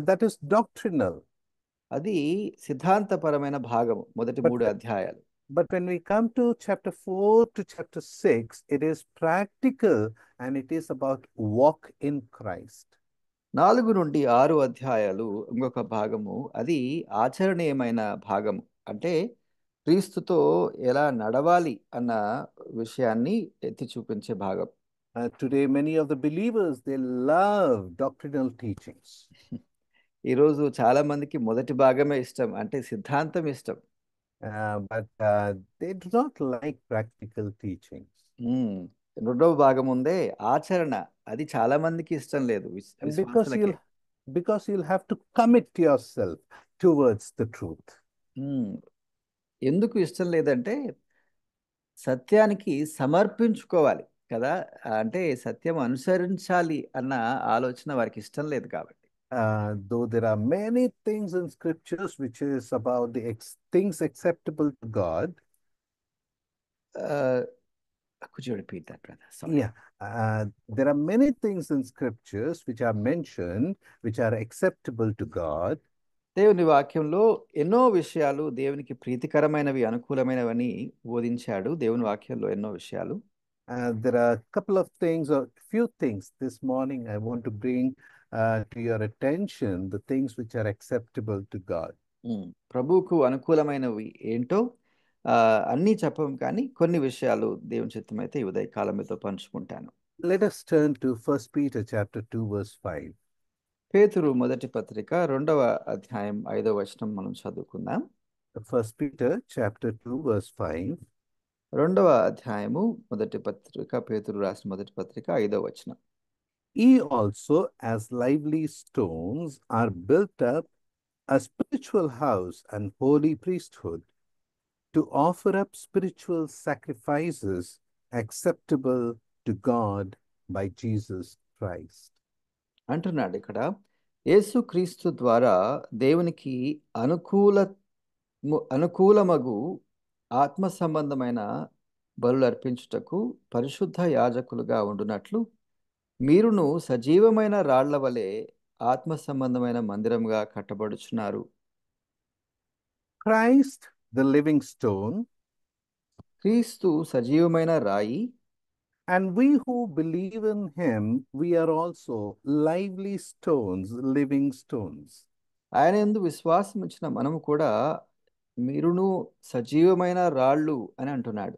That is doctrinal. అది సిద్ధాంతపరమైన భాగము, మొదటి 3 అధ్యాయాలు. But when we come to chapter 4 to chapter 6, it is practical and it is about walk in Christ. 4 నుండి 6 అధ్యాయాలు ఇంకొక భాగము, అది ఆచరణీయమైన భాగము. అంటే క్రీస్తుతో ఎలా నడవాలి అన్న విషయాన్ని ఎత్తి చూపించే భాగం. Today, many of the believers, they love doctrinal teachings. ఈరోజు చాలా మందికి మొదటి భాగమే ఇష్టం, అంటే సిద్ధాంతం ఇష్టం. But they do not like practical teachings. రెండవ భాగం ఉందే ఆచరణ, అది చాలా మందికి ఇష్టం లేదు. Because you'll have to commit yourself towards the truth. ఎందుకు ఇష్టం లేదంటే సత్యానికి సమర్పించుకోవాలి కదా, అంటే సత్యం అనుసరించాలి అన్న ఆలోచన వారికి ఇష్టం లేదు కాబట్టి. Though there are many things in scriptures which is about the things acceptable to God. Could you repeat that, brother? Sorry. Yeah, there are many things in scriptures which are mentioned which are acceptable to God. దేవుని వాక్యంలో ఎన్నో విషయాలు దేవునికి ప్రీతికరమైనవి, అనుకూలమైనవని బోధించాడు. దేవుని వాక్యంలో ఎన్నో విషయాలు. There are a couple of things or few things this morning I want to bring to your attention, the things which are acceptable to God. ప్రభువుకు అనుకూలమైనవి ఏంటో అన్నీ చెప్పం, కానీ కొన్ని విషయాలు దేవుని చిత్తమైతే ఈ ఉదయ కాలం మీతో పంచుకుంటాను. Let us turn to 1 Peter chapter 2 verse 5. పేతురు మొదటి పత్రిక 2వ అధ్యాయం 5వ వచనం మనం చదువుకుందాం. 1 Peter chapter 2 verse 5. 2వ అధ్యాయము మొదటి పత్రిక, పేతురు రాసిన మొదటి పత్రిక 5వ వచనం. Ye also as lively stones are built up a spiritual house and holy priesthood, to offer up spiritual sacrifices acceptable to God by Jesus Christ. అంటున్నాడు ఇక్కడ, యేసుక్రీస్తు ద్వారా దేవునికి అనుకూలమగు ఆత్మ సంబంధమైన బలులు అర్పించుటకు పరిశుద్ధ యాజకులుగా ఉండునట్లు మీరును సజీవమైన రాళ్ల వలె ఆత్మ సంబంధమైన మందిరముగా కట్టబడుచున్నారు. Christ, the living stone, క్రీస్తు సజీవమైన రాయి, and we who believe in him, we are also lively stones, living stones. ఆయన యందు విశ్వాసం ఉంచిన మనము కూడా మీరును సజీవమైన రాళ్ళు అని అంటున్నాడు.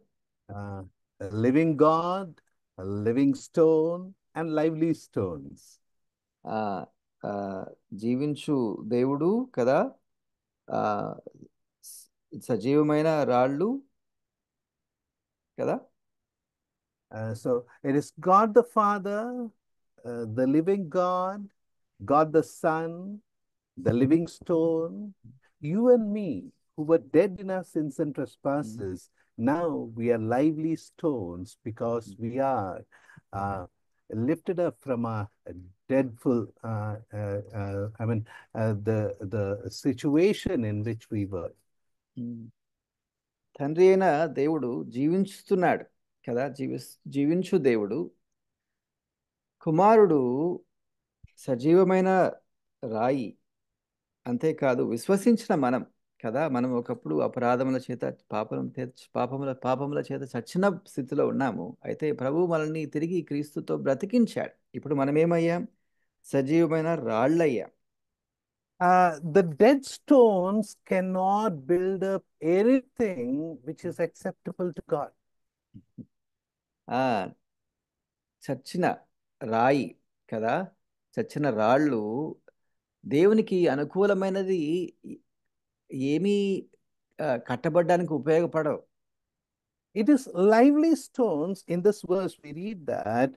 A living God, a living stone, and lively stones. జీవించు దేవుడు కదా, సజీవమైన రాళ్ళు కదా. So it is God the Father, the living God, God the Son, the living stone, you and me who were dead in our sins and trespasses. Now we are lively stones because we are lifted up from a dreadful, the situation in which we were. తండ్రి అయిన దేవుడు జీవించుతున్నాడు కదా, జీవించు దేవుడు. కుమారుడు సజీవమైన రాయి. అంతేకాదు విశ్వసించిన మనం కదా, మనం ఒకప్పుడు అపరాధముల చేత పాపముల చేత చచ్చిన స్థితిలో ఉన్నాము. అయితే ప్రభు మనల్ని తిరిగి క్రీస్తుతో బ్రతికించాడు. ఇప్పుడు మనం ఏమయ్యాం? సజీవమైన రాళ్ళయ్యాం. The dead stones cannot build up anything which is acceptable to God. చచ్చిన రాయి కదా, చచ్చిన రాళ్ళు దేవునికి అనుకూలమైనది ఏమీ కట్టబడ్డానికి ఉపయోగపడవు. It is lively stones. In this verse, we read that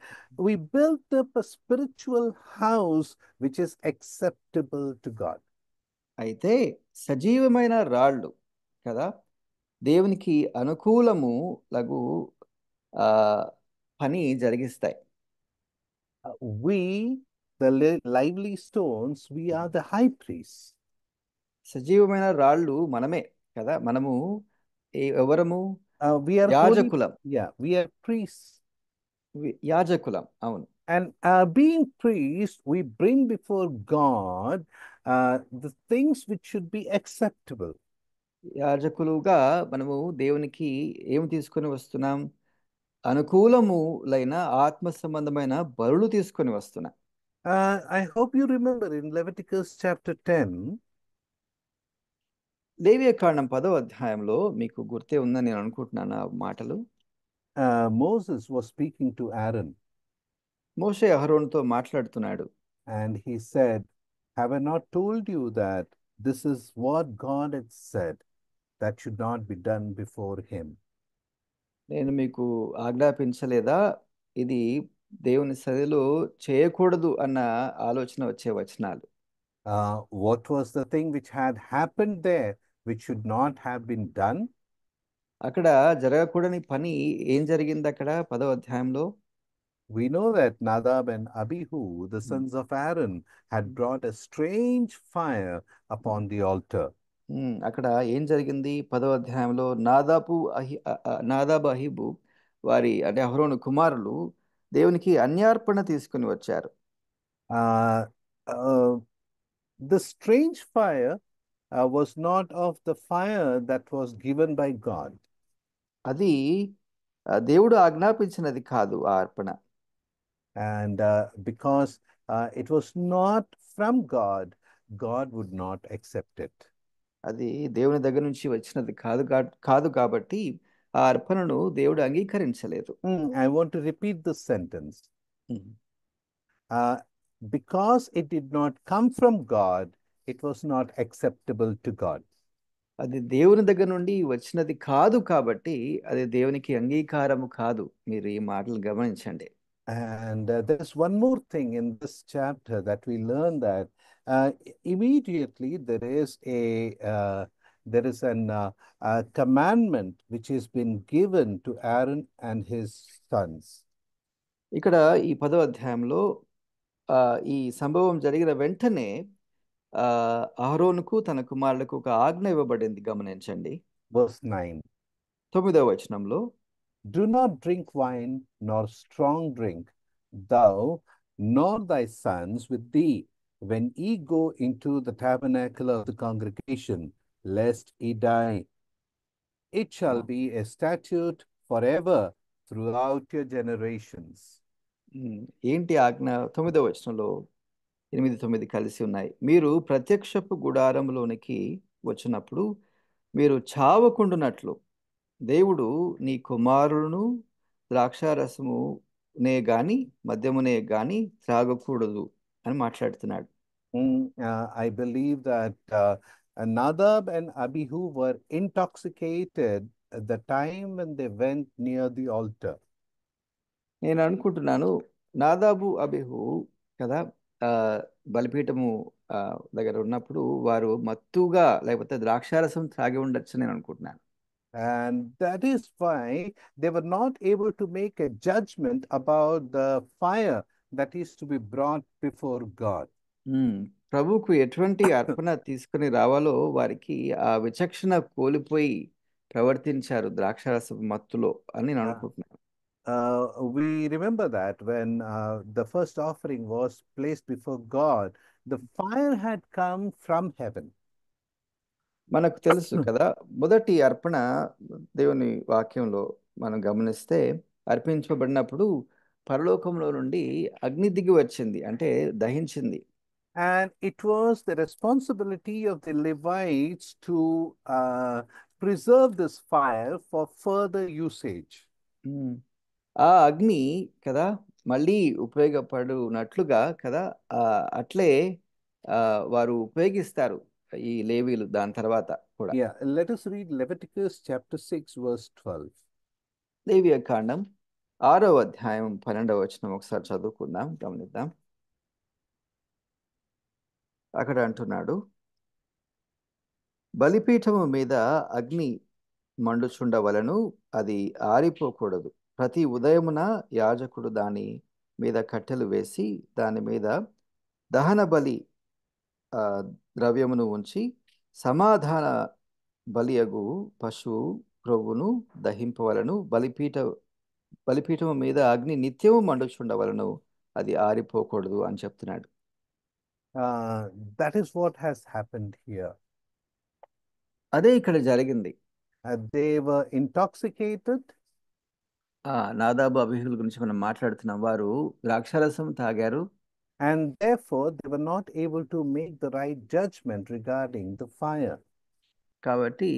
we built up a spiritual house which is acceptable to God. అయితే సజీవమైన రాళ్ళు కదా, దేవునికి అనుకూలము లగు పని జరిగిస్తాయి. We, the lively stones, we are the high priests. సజీవమైన రాళ్ళు మనమే కదా, మనము ఎవరము? We are యాజకులం. holy, yeah, we are priests. యాజకులం, అవును. And being priests, we bring before God the things which should be acceptable. యాజకులుగా మనము దేవునికి ఏమి తీసుకొని వస్తున్నాం? అనుకూలములైన ఆత్మ సంబంధమైన బలులు తీసుకొని వస్తున్నాం. I hope you remember in Leviticus chapter 10. లేవియకాండం 10వ అధ్యాయంలో మీకు గుర్తే ఉందని నేను అనుకుంటున్నాను ఆ మాటలు. Moses was speaking to Aaron. మోషే అహరోనుతో మాట్లాడుతున్నాడు. And he said, have I not told you that this is what God had said, that should not be done before him? నేను మీకు ఆజ్ఞాపించలేదా, ఇది దేవుని సన్నిధిలో చేయకూడదు అన్న ఆలోచన వచ్చే వచనాలు. What was the thing which had happened there which should not have been done? అక్కడ జరగకూడని పని ఏం జరిగింది అక్కడ 10వ అధ్యాయంలో? We know that Nadab and Abihu, the sons of Aaron, had brought a strange fire upon the altar. అక్కడ ఏం జరిగింది 10వ అధ్యాయంలో? నాదాబు అహీబు వారి అంటే అహరోను కుమారులు దేవునికి అన్యార్పణ తీసుకుని వచ్చారు. The strange fire was not of the fire that was given by God. అది దేవుడు ఆజ్ఞాపించినది కాదు ఆ అర్పణ. And because it was not from God, God would not accept it. అది దేవుని దగ్గర నుంచి వచ్చినది కాదు కాబట్టి ఆ అర్పణను దేవుడు అంగీకరించలేదు. I want to repeat this sentence. Because it did not come from God, it was not acceptable to God. అది దేవుని దగ్గర నుండి వచ్చినది కాదు కాబట్టి అది దేవునికి అంగీకారము కాదు. మీరు ఈ మాటలు గమనించండి. And there's one more thing in this chapter that we learn, that immediately there is a commandment which has been given to Aaron and his sons. ఇక్కడ ఈ 10వ అధ్యాయంలో ఈ సంభవం జరిగిన వెంటనే అహరోనుకు తన కుమారులకు ఒక ఆజ్ఞ ఇవ్వబడింది. గమనించండి. Verse 9. 9వ వచనంలో, do not drink wine nor strong drink, thou nor thy sons with thee, when ye go into the tabernacle of the congregation, lest ye die. It shall be a statute forever throughout your generations. ఏంటి ఆజ్ఞ? 9వ వచనంలో 8, 9 కలిసి ఉన్నాయి. మీరు ప్రత్యక్షపు గుడారంలోనికి వచ్చినప్పుడు మీరు చావకుండునట్లు దేవుడు నీ కుమారులను ద్రాక్షారసమునే గాని మద్యమునే గాని త్రాగకూడదు అని మాట్లాడుతున్నాడు. I believe that Nadab and Abihu were intoxicated at the time when they went near the altar. నేను అనుకుంటున్నాను నాదాబు అబిహు కదా బలిపీఠము దగ్గర ఉన్నప్పుడు వారు మత్తుగా లేకపోతే ద్రాక్షారసం త్రాగి ఉండొచ్చు నేను అనుకుంటున్నాను. And that is why they were not able to make a judgment about the fire that is to be brought before God. ప్రభువుకు ఎటువంటి అర్పణ తీసుకుని రావాలో వారికి ఆ విచక్షణ కోల్పోయి ప్రవర్తించారు ద్రాక్షారసపు మత్తులో అని నేను అనుకుంటున్నాను. We remember that when the first offering was placed before God, the fire had come from heaven. మనకు తెలుసు కదా, మొదటి అర్పణ దేవుని వాక్యంలో మనం గమనిస్తే అర్పించబడినప్పుడు పరలోకంలో నుండి అగ్ని దిగి వచ్చింది, అంటే దహించింది. And it was the responsibility of the Levites to preserve this fire for further usage. ఆ అగ్ని కదా మళ్ళీ ఉపయోగపడునట్లుగా కదా, అట్లే వారు ఉపయోగిస్తారు ఈ లేవీలు దాని తర్వాత కూడా. Yeah, let us read Leviticus chapter 6, verse 12. లేవియ కాండం 6వ అధ్యాయం 12వ వచనం ఒకసారి చదువుకుందాం, గమనిద్దాం. అక్కడ అంటున్నాడు, బలిపీఠము మీద అగ్ని మండుచుండవలను, అది ఆరిపోకూడదు. ప్రతి ఉదయమున యాజకుడు దాని మీద కట్టెలు వేసి దాని మీద దహన బలి ద్రవ్యమును ఉంచి సమాధాన బలియగు పశువు క్రొవ్వును దహింపవలను. బలిపీఠము మీద అగ్ని నిత్యము మండుచుండవలను, అది ఆరిపోకూడదు అని చెప్తున్నాడు. That is what has happened here. అదే ఇక్కడ జరిగింది. They were intoxicated. నాదాబు అబీహుల గురించి మనం మాట్లాడుతున్నాం. వారు ద్రాక్షారసం తాగారు. And therefore they were not able to make the right judgment regarding the fire. కాబట్టి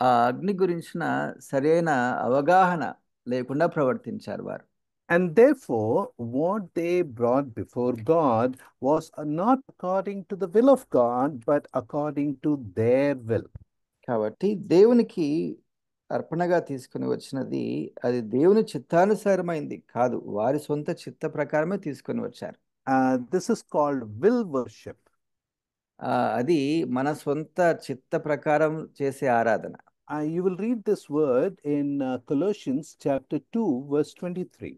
ఆ అగ్ని గురించిన సరైన అవగాహన లేకుండా ప్రవర్తించారు వారు. And therefore what they brought before God was not according to the will of God, but according to their will. కాబట్టి దేవునికి అర్పణగా తీసుకుని వచ్చినది అది దేవుని చిత్తానుసారమైంది కాదు, వారి సొంత చిత్త ప్రకారమే తీసుకొని వచ్చారు. This is called will worship. అది మన సొంత చిత్త ప్రకారం చేసే ఆరాధన. You will read this word in Colossians chapter 2, verse 23.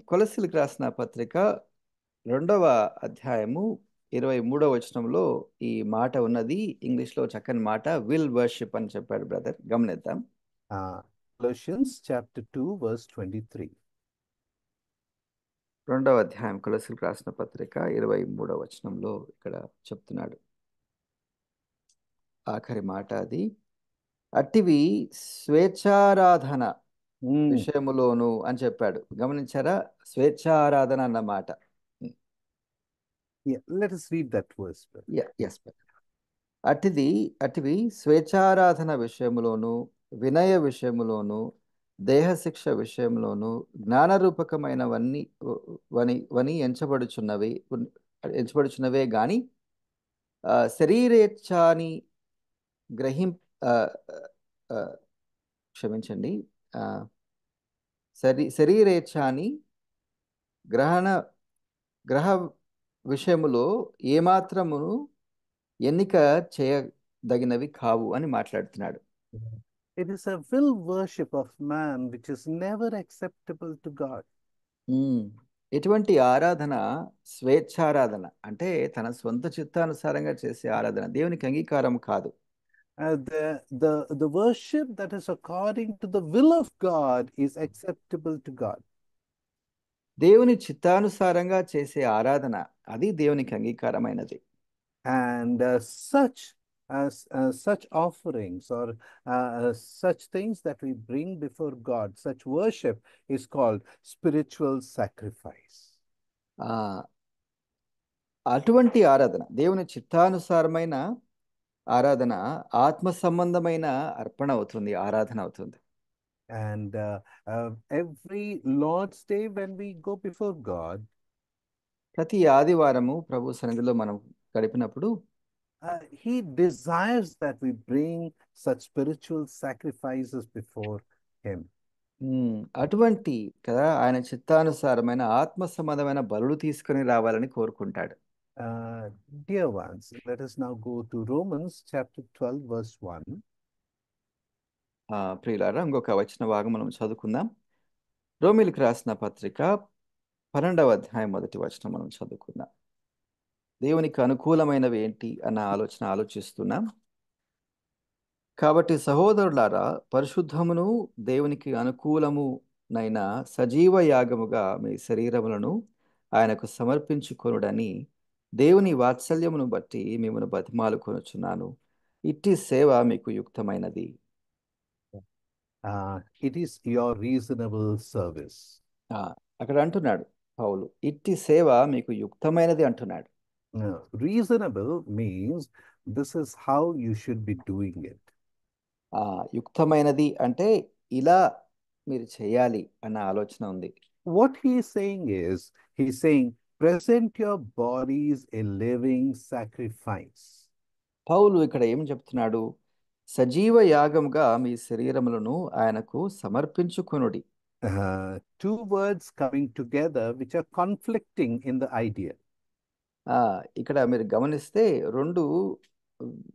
కొలస్సీలకు రాసిన పత్రిక 2వ అధ్యాయము 23వ వచనంలో ఈ మాట ఉన్నది. ఇంగ్లీష్లో చక్కని మాట, విల్ వర్షిప్ అని చెప్పాడు బ్రదర్, గమనిద్దాం. Colossians chapter 2, verse 23. 2వ అధ్యాయం కొలస్సీలకు రాసిన పత్రిక 23వ వచనంలో ఇక్కడ చెప్తున్నాడు ఆఖరి మాట అది, అట్టివి స్వేచ్ఛారాధన విషయములోను అని చెప్పాడు. గమనించారా? స్వేచ్ఛారాధన అన్న మాట. Let us read that verse. Yes. అటివి స్వేచ్ఛారాధన విషయములోను, వినయ విషయములోను, దేహశిక్ష విషయంలోను, జ్ఞానరూపకమైనవన్నీ ఎంచబడుచున్నవే గాని శరీరేచ్ఛాని శరీరేచ్ఛాని గ్రహ విషయములో ఏమాత్రమును ఎన్నిక చేయదగినవి కావు అని మాట్లాడుతున్నాడు. It is a will worship of man which is never acceptable to God. ఎటువంటి ఆరాధన స్వేచ్ఛారాధన అంటే తన సొంత చిత్తానుసారంగా చేసే ఆరాధన దేవునికి అంగీకారం కాదు. The worship that is according to the will of God is acceptable to God. దేవుని చిత్తానుసారంగా చేసే ఆరాధన అది దేవునికి అంగీకారమైనది. And such offerings or such things that we bring before God, such worship is called spiritual sacrifice. అటువంటి ఆరాధన, దేవుని చిత్తానుసారమైన ఆరాధన ఆత్మ సంబంధమైన అర్పణ అవుతుంది, ఆరాధన అవుతుంది. And every Lord's Day when we go before God, ప్రతి ఆదివారము ప్రభు సన్నిధిలో మనం గడిపినప్పుడు He desires that we bring such spiritual sacrifices before Him. అటువంటి కదా ఆయన చిత్తానుసారమైన ఆత్మ సంబంధమైన బలులు తీసుకొని రావాలని కోరుకుంటాడు. Dear ones, let us now go to Romans chapter 12, verse 1. ప్రియులారా, ఇంకొక వచన భాగం మనం చదువుకుందాం. రోమీయులకు రాసిన పత్రిక 12వ అధ్యాయం 1వ వచనం మనం చదువుకుందాం. దేవునికి అనుకూలమైనవి ఏంటి అన్న ఆలోచిస్తున్నాం. కాబట్టి సహోదరులారా, పరిశుద్ధమును దేవునికి అనుకూలమునైన సజీవ యాగముగా మీ శరీరములను ఆయనకు సమర్పించుకొనుడని దేవుని వాత్సల్యమును బట్టి మిమ్మల్ని బతిమాలుకొనుచున్నాను. ఇట్టి సేవ మీకు యుక్తమైనది. It is your reasonable service. అక్కడ అంటున్నాడు పౌలు, ఇట్టి సేవ మీకు యుక్తమైనది అంటున్నాడు. Reasonable means this is how you should be doing it. యుక్తమైనది అంటే ఇలా మీరు చేయాలి అన్న ఆలోచన ఉంది. what he is saying is, he's saying, present your bodies a living sacrifice. పౌలు ఇక్కడ ఏం చెప్తున్నాడు? సజీవ యాగముగా మీ శరీరములను ఆయనకు సమర్పించుకొనుడి. Two words coming together which are conflicting in the idea. ఇక్కడ మీరు గమనిస్తే రెండు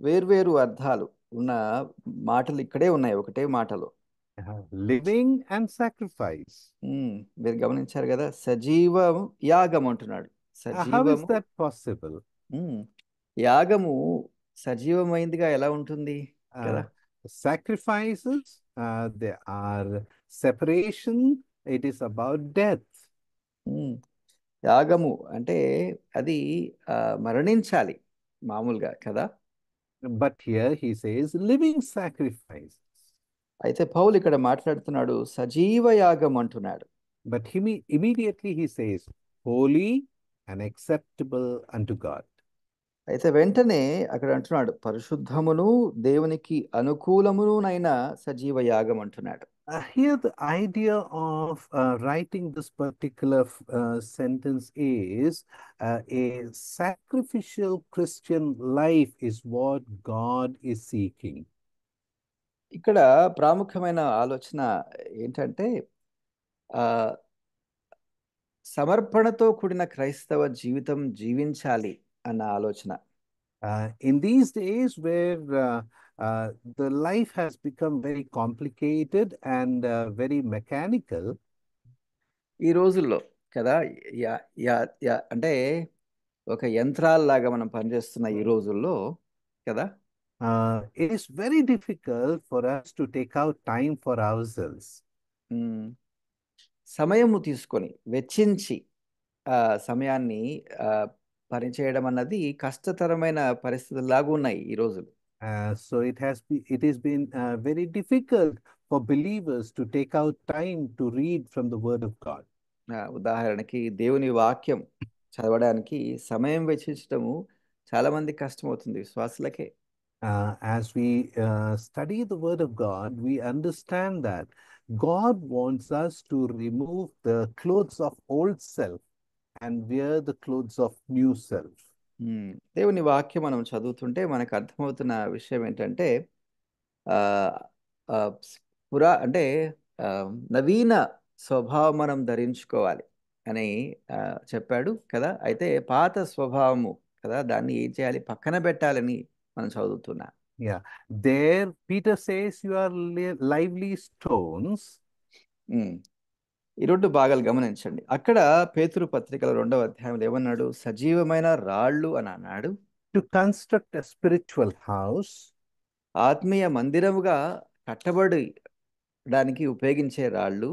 వేర్వేరు అర్థాలు ఉన్న మాటలు ఇక్కడే ఉన్నాయి ఒకటే మాటలో. Living and sacrifice. మీరు గమనించారు కదా, సజీవ యాగం అంటున్నాడు. How is that possible? యాగము సజీవమైందిగా ఎలా ఉంటుంది కదా? Sacrifices, they are separation, it is about death. యాగము అంటే అది మరణించాలి మామూలుగా కదా. But here he says living sacrifice. అయితే పౌలు ఇక్కడ మాట్లాడుతున్నాడు సజీవ యాగం అంటున్నాడు. But immediately he says holy and acceptable unto God. అయితే వెంటనే అక్కడ అంటున్నాడు పరిశుద్ధమును దేవునికి అనుకూలమునైన సజీవ యాగం అంటున్నాడు. Here the idea of writing this particular sentence is a sacrificial Christian life is what God is seeking. ఇక్కడ ప్రాముఖ్యమైన ఆలోచన ఏంటంటే సమర్పణతో కూడిన క్రైస్తవ జీవితం జీవించాలి అన్న ఆలోచన. In these days where the life has become very complicated and very mechanical, ఈ రోజుల్లో కదా అంటే ఒక యంత్రాల్లాగా మనం పనిచేస్తున్న ఈ రోజుల్లో కదా, it is very difficult for us to take out time for ourselves. సమయము తీసుకొని వెచ్చించి సమయాన్ని పనిచేయడం అన్నది కష్టతరమైన పరిస్థితుల్లాగా ఉన్నాయి ఈ రోజులు. So it has been very difficult for believers to take out time to read from the word of God. ఉదాహరణకి దేవుని వాక్యం చదవడానికి సమయం వెచ్చించడము చాలా మంది కష్టమవుతుంది విశ్వాసులకే. As we study the word of God, we understand that God wants us to remove the clothes of old self and wear the clothes of new self. దేవుని వాక్యం మనం చదువుతుంటే మనకు అర్థమవుతున్న విషయం ఏంటంటే అంటే నవీన స్వభావం మనం ధరించుకోవాలి అని చెప్పాడు కదా. అయితే పాత స్వభావము కదా, దాన్ని ఏం చేయాలి, పక్కన పెట్టాలని మనం చదువుతున్నా. Yeah, there Peter says you are lively stones. ఈ రెండు భాగాలు గమనించండి. అక్కడ పేతురు పత్రికల 2వ అధ్యాయంలో ఏమన్నాడు? సజీవమైన రాళ్ళు అని అన్నాడు. To construct a spiritual house, ఆత్మీయ మందిరముగా కట్టబడడానికి ఉపయోగించే రాళ్ళు.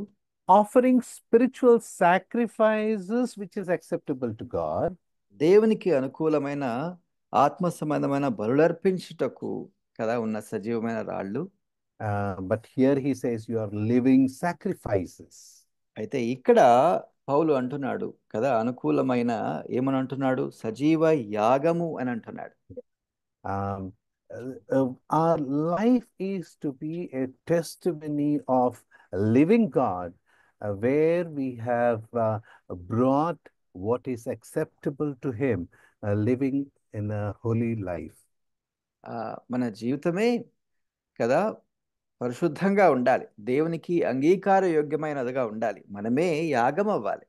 offering spiritual sacrifices which is acceptable to God. దేవునికి అనుకూలమైన ఆత్మ సంబంధమైన బలులర్పించుటకు కదా ఉన్న సజీవమైన రాళ్ళు. But here he says you are living sacrifices. అయితే ఇక్కడ పౌలు అంటున్నాడు కదా, అనుకూలమైన ఏమని అంటున్నాడు? సజీవ యాగము అని అంటున్నాడు. Our life is to be a testimony of a living God, where we have brought what is acceptable to him, living in a holy life. మన జీవితమే కదా పరిశుద్ధంగా ఉండాలి, దేవునికి అంగీకార యోగ్యమైనదిగా ఉండాలి, మనమే యాగం అవ్వాలి.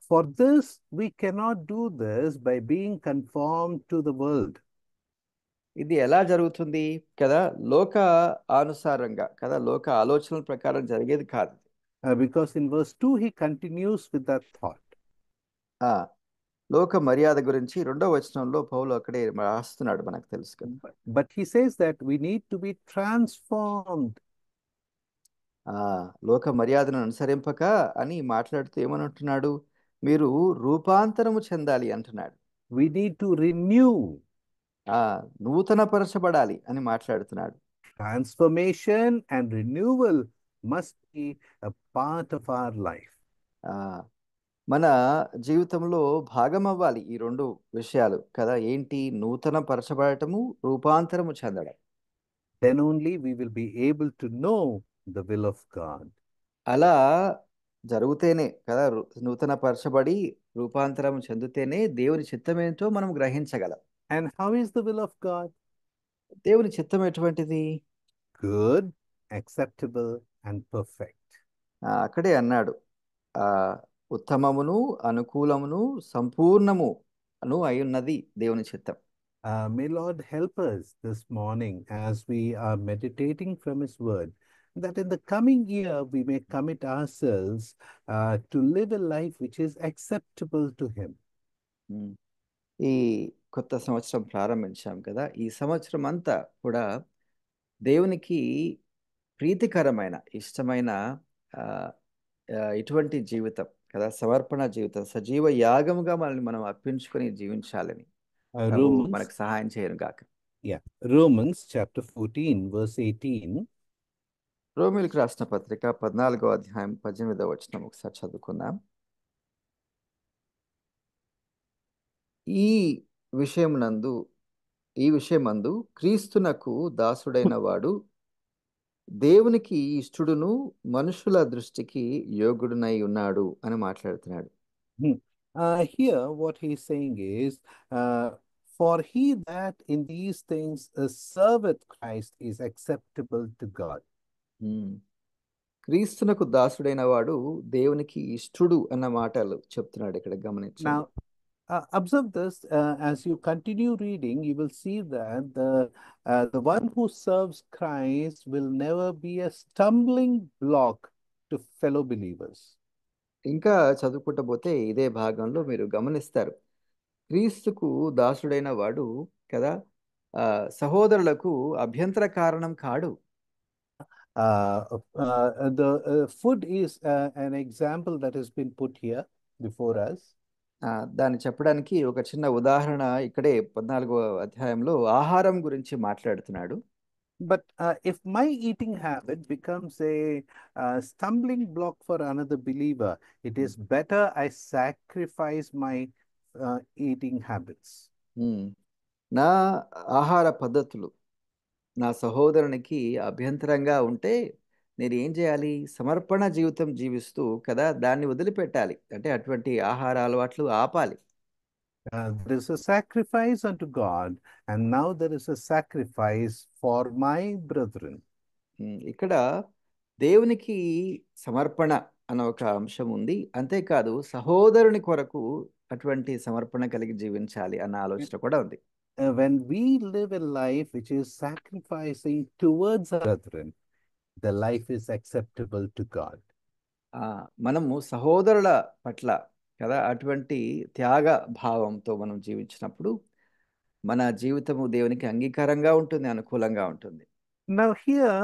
For this we cannot do this by being conformed to the world. ఇది ఎలా జరుగుతుంది కదా? లోక అనుసారంగా కదా, లోక ఆలోచనల ప్రకారం జరిగేది కాదు. Because in verse 2 he continues with that thought. లోక మర్యాద గురించి 2వ వచనంలో పౌలు అక్కడే రాస్తున్నాడు, మనకు తెలుసు కదా. But he says that we need to be transformed. లోక మర్యాదను అనుసరింపక అని మాట్లాడుతూ ఏమనంటున్నాడు? మీరు రూపాంతరము చెందాలి అంటున్నాడు. We need to renew. నూతనపరచబడాలి అని మాట్లాడుతున్నాడు. Transformation and renewal must be a part of our life. మన జీవితంలో భాగం అవ్వాలి ఈ 2 విషయాలు కదా. ఏంటి? నూతన పరచబడటము, రూపాంతరము చెందడం. Then only we will be able to know the will of God. అలా జరుగుతేనే కదా, నూతన పరచబడి రూపాంతరం చెందితేనే దేవుని చిత్తం ఏంటో మనం గ్రహించగలం. And how is the will of God? దేవుని చిత్తం ఎటువంటిది? Good, acceptable, and perfect. అక్కడే అన్నాడు, ఆ ఉత్తమమును అనుకూలమును సంపూర్ణము అను అయి ఉన్నది దేవుని చిత్తం. May Lord help us this morning as we are meditating from His Word, that in the coming year we may commit ourselves to live a life which is acceptable to Him. ఈ కొత్త సంవత్సరం ప్రారంభించాం కదా, ఈ సంవత్సరం అంతా కూడా దేవునికి ప్రీతికరమైన ఇష్టమైన ఇటువంటి జీవితం కదా, సమర్పణ జీవితం, సజీవ యాగముగా మనల్ని మనం అర్పించుకొని జీవించాలని మనకు సహాయం చేయను గాక. Romans chapter 14 verse 18. రోమిలకు రాసిన పత్రిక 14వ అధ్యాయం 18వ వచనం ఒకసారి చదువుకుందాం. ఈ విషయమందు క్రీస్తునకు దాసుడైన వాడు దేవునికి ఇష్టడును మనుషుల దృష్టికి యోగ్యుడునై ఉన్నాడు అని మాట్లాడుతున్నాడు. Here what he's saying is, for he that in these things serveth Christ is acceptable to God. క్రీస్తునకు దాసుడైన వాడు దేవునికి ఇష్టడు అన్న మాటలు చెప్తున్నాడు ఇక్కడ, గమనించండి. Now observe this, as you continue reading you will see that the one who serves Christ will never be a stumbling block to fellow believers. ఇంకా చదువుకుంటూ పోతే ఇదే భాగంలో మీరు గమనిస్తారు, క్రీస్తుకు దాసుడైన వాడు కదా సహోదరులకు అభ్యంతర కారణం కాడు. The food is an example that has been put here before us. దాన్ని చెప్పడానికి ఒక చిన్న ఉదాహరణ ఇక్కడే 14వ అధ్యాయంలో ఆహారం గురించి మాట్లాడుతున్నాడు. But if my eating habit becomes a stumbling block for another believer, it is better I sacrifice my eating habits. నా ఆహార పద్ధతులు నా సహోదరునికి అభ్యంతరంగా ఉంటే నేను ఏం చేయాలి? సమర్పణ జీవితం జీవిస్తూ కదా దాన్ని వదిలిపెట్టాలి, అంటే అటువంటి ఆహార అలవాట్లు ఆపాలి. There is a sacrifice unto God, and now there is a sacrifice for my brethren. ఇక్కడ దేవునికి సమర్పణ అన్న ఒక అంశం ఉంది, అంతేకాదు సహోదరుని కొరకు అటువంటి సమర్పణ కలిగి జీవించాలి అన్న ఆలోచన కూడా ఉంది. When we live a life which is sacrificing towards our brethren, the life is acceptable to God. మనము సహోదరుల పట్ల కదా అటువంటి త్యాగ భావంతో మనం జీవించినప్పుడు మన జీవితము దేవునికి అంగీకారంగా ఉంటుంది, అనుకూలంగా ఉంటుంది. Now here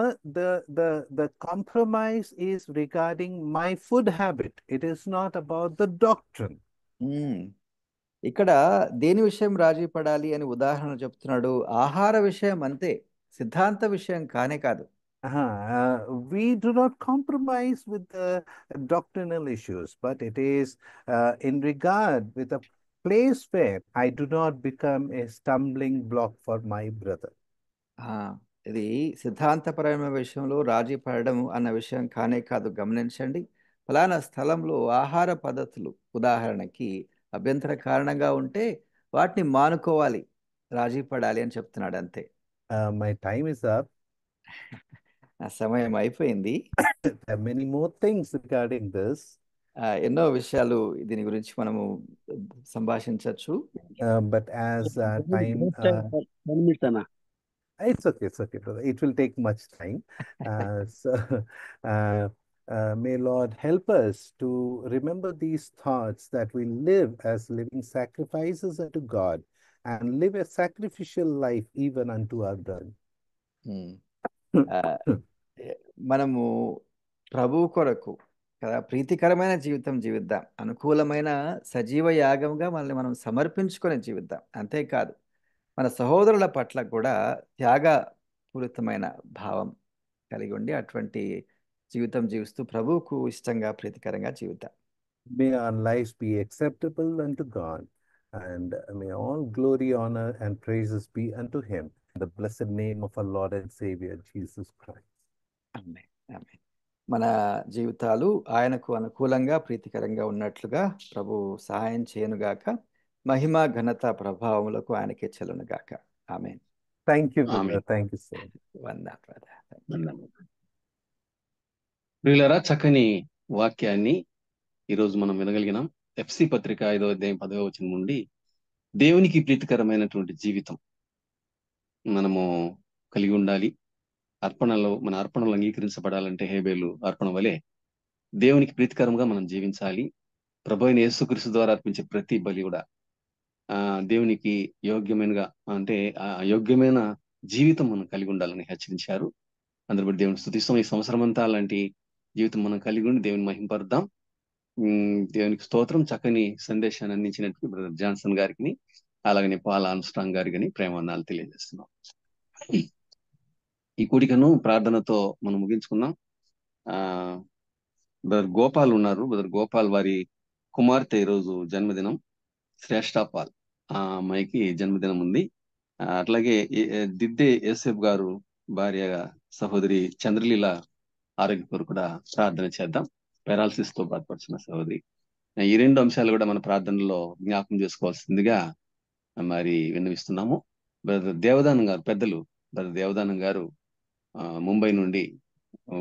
the compromise is regarding my food habit. It is not about the doctrine. ఇక్కడ దేని విషయం రాజీ పడాలి అని ఉదాహరణ చెప్తున్నాడు, ఆహార విషయం అంతే, సిద్ధాంత విషయం కానే కాదు. We do not compromise with the doctrinal issues, but it is in regard with a place where I do not become a stumbling block for my brother. ఇది సిద్ధాంతపరమైన విషయంలో రాజీ పడడం అన్న విషయం కానే కాదు. గమనించండి, ఫలానా స్థలంలో ఆహార పద్ధతులు ఉదాహరణకి అభ్యంతర కారణంగా ఉంటే వాటిని మానుకోవాలి, రాజీ పడాలి అని చెప్తున్నాడు, అంతే. My time is up. సమయం అయిపోయింది. There are many more things regarding this. ఎన్నో విషయాలు దీని గురించి మనము సంభాషించవచ్చు. But as time it's okay brother, it will take much time. So may Lord help us to remember these thoughts, that we live as living sacrifices unto God and live a sacrificial life even unto our brethren. మనము ప్రభువు కొరకు కదా ప్రీతికరమైన జీవితం జీవిద్దాం, అనుకూలమైన సజీవ యాగంగా మనల్ని మనం సమర్పించుకొని జీవిద్దాం. అంతేకాదు మన సహోదరుల పట్ల కూడా త్యాగపూరితమైన భావం కలిగి ఉండి అటువంటి జీవితం జీవిస్తూ ప్రభువుకు ఇష్టంగా ప్రీతికరంగా జీవిద్దాం. May our lives be acceptable unto God, and may all glory, honor, and praises be unto Him, in the blessed name of our Lord and Savior Jesus Christ. Amen. Amen. మన జీవితాలు ఆయనకు అనుకూలంగా ప్రీతికరంగా ఉన్నట్లుగా ప్రభు సహాయం చేయనుగాక. మహిమ ఘనత ప్రభావములకు ఆయనకే చెల్లునుగాక. ఆమేన్. Thank you, ఆమె brother. Thank you so much. వందనాలు brother. ప్రియులారా, చక్కని వాక్యాన్ని ఈరోజు మనం వినగలిగినాం. ఎఫ్సి పత్రిక 5వ అధ్యాయం 10వ వచనం నుండి దేవునికి ప్రీతికరమైనటువంటి జీవితం మనము కలిగి ఉండాలి. మన అర్పణలు అంగీకరించబడాలంటే హేబేలు అర్పణ వలె దేవునికి ప్రీతికరంగా మనం జీవించాలి. ప్రభు అయిన యేసుక్రీస్తు ద్వారా అర్పించే ప్రతి బలి కూడా దేవునికి యోగ్యమైనగా, అంటే యోగ్యమైన జీవితం మనం కలిగి ఉండాలని హెచ్చరించారు. అందరి బట్టి దేవుని స్తుతిస్తాం. ఈ సంవత్సరం అంతా అలాంటి జీవితం మనం కలిగి ఉండి దేవుని మహింపరుద్దాం. దేవునికి స్తోత్రం. చక్కని సందేశాన్ని అందించినట్టు బ్రదర్ జాన్సన్ గారికి, అలాగనే పాల్ ఆర్మ్స్ట్రాంగ్ గారికి ప్రేమవందనాలు తెలియజేస్తున్నాం. ఈ కూడికను ప్రార్థనతో మనం ముగించుకున్నాం. బ్రదర్ గోపాల్ ఉన్నారు. బ్రదర్ గోపాల్ వారి కుమార్తె ఈరోజు జన్మదినం, శ్రేష్ఠపాల్. ఆ అమ్మాయికి జన్మదినం ఉంది. అట్లాగే దిద్దే యేసేఫ్ గారు భార్య సహోదరి చంద్రలీల ఆరోగ్య కొరకు కూడా ప్రార్థన చేద్దాం. పెరాలసిస్ తో బాధపడుతున్న సహోదరి. ఈ 2 అంశాలు కూడా మన ప్రార్థనలో జ్ఞాపకం చేసుకోవాల్సిందిగా మరి విన్నవిస్తున్నాము. బ్రదర్ దేవదానం గారు, పెద్దలు బ్రదర్ దేవదానం గారు ముంబై నుండి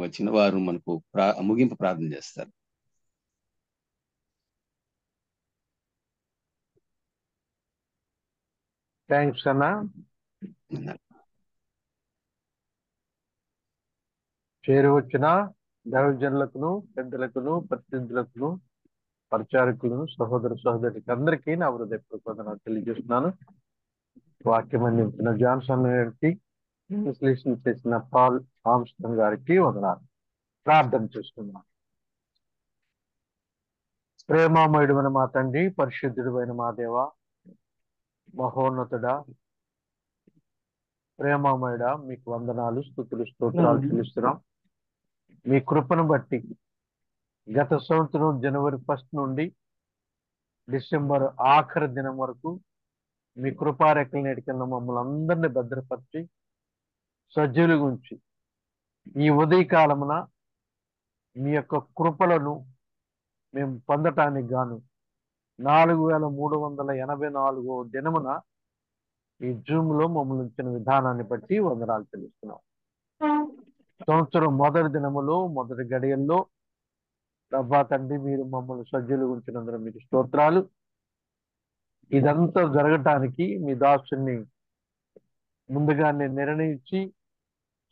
వచ్చిన వారు మనకు ముగింపు ప్రార్థన చేస్తారు. థ్యాంక్స్ అన్న. చేరి వచ్చిన దైవజనులకును, పెద్దలకును, ప్రతినిధులకును, పరిచారకులను, సహోదర సహోదరికి అందరికీ నా హృదయపూర్వక వందనాలు తెలియజేస్తున్నాను. వాక్యం అందించిన జాన్సన్ గారికి, విశ్లేషణ చేసిన పాల్ ఆర్మ్స్ట్రాంగ్ గారికి వందనాలు. ప్రార్థన చేస్తున్నాను. ప్రేమామయుడమైన మా తండ్రి, పరిశుద్ధుడైన మా దేవ, మహోన్నతుడా, ప్రేమామయుడ, మీకు వందనాలు, స్తుతులు, స్తోత్రాలు చెల్లిస్తున్నాం. మీ కృపను బట్టి గత సంవత్సరం జనవరి 1 నుండి డిసెంబర్ ఆఖరి దినం వరకు మీ కృపారెక్కల నేటి కింద మమ్మల్ని అందరినీ భద్రపరిచి సజ్జుల గురించి ఈ ఉదయకాలమున మీ యొక్క కృపలను మేము పొందటానికి గాను 4384 దినమున ఈ జూమ్ లో మమ్మల్ని ఉంచిన విధానాన్ని బట్టి వందనాలు చెల్లిస్తున్నాం. సంవత్సరం మొదటి దినములో, మొదటి గడియల్లో ప్రభా తండ్రి, మీరు మమ్మల్ని సజ్జులు ఉంచినందున మీకు స్తోత్రాలు. ఇదంతా జరగటానికి మీ దాసుని ముందుగానే నిర్ణయించి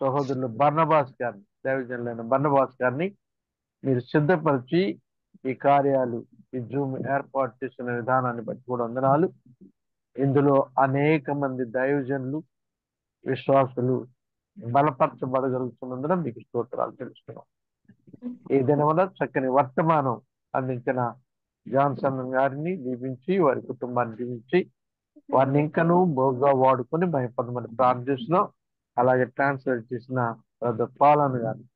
సహోదరులు బర్నబాస్ గారిని, దైవజనులైన బర్నబాస్ గారిని మీరు సిద్ధపరిచి ఈ కార్యాలు, ఈ జూమ్ ఏర్పాటు చేసిన విధానాన్ని బట్టి కూడా వందనాలు. ఇందులో అనేక మంది దైవజనులు, విశ్వాసులు బలపరచబడగలుగుతున్నందున మీకు స్తోత్రాలు తెలుస్తున్నాం. ఈ దినమున చక్కని వర్తమానం అందించిన జాన్సన్ గారిని దీవించి, వారి కుటుంబాన్ని దీవించి, వారిని ఇంకనూ బోగా వాడుకొని భయపడమని ప్రార్థిస్తున్నాం. అలాగే ట్రాన్స్లేట్ చేసిన పాలన్ గారిని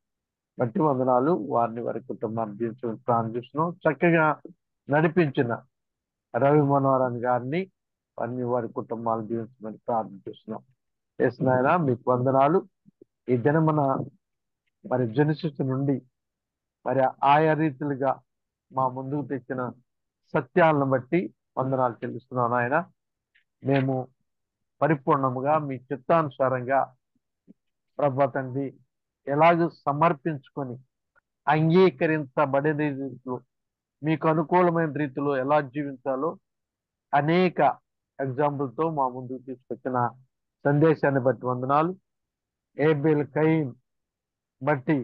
బట్టి వందనాలు. వారిని, వారి కుటుంబాన్ని దీవించమని ప్రార్థిస్తున్నాం. చక్కగా నడిపించిన రవి మనోహరన్ గారిని, వారిని, వారి కుటుంబాలను దీవించమని ప్రార్థిస్తున్నాం. చేసినాయన మీకు వందనాలు. ఈ దినమున మరి జెనసిస్ నుండి మరి ఆయా రీతిలుగా మా ముందుకు తెచ్చిన సత్యాలను బట్టి వందనాలు చెల్లిస్తున్నాను ఆయన. మేము పరిపూర్ణముగా మీ చిత్తానుసారంగా ప్రభా తండ్రి ఎలాగ సమర్పించుకొని అంగీకరించబడే రీతిలో, మీకు అనుకూలమైన రీతిలో ఎలా జీవించాలో అనేక ఎగ్జాంపుల్తో మా ముందుకు తీసుకొచ్చిన సందేశాన్ని బట్టి వందనాలు. ఏబేల్ కయీన్ బట్టి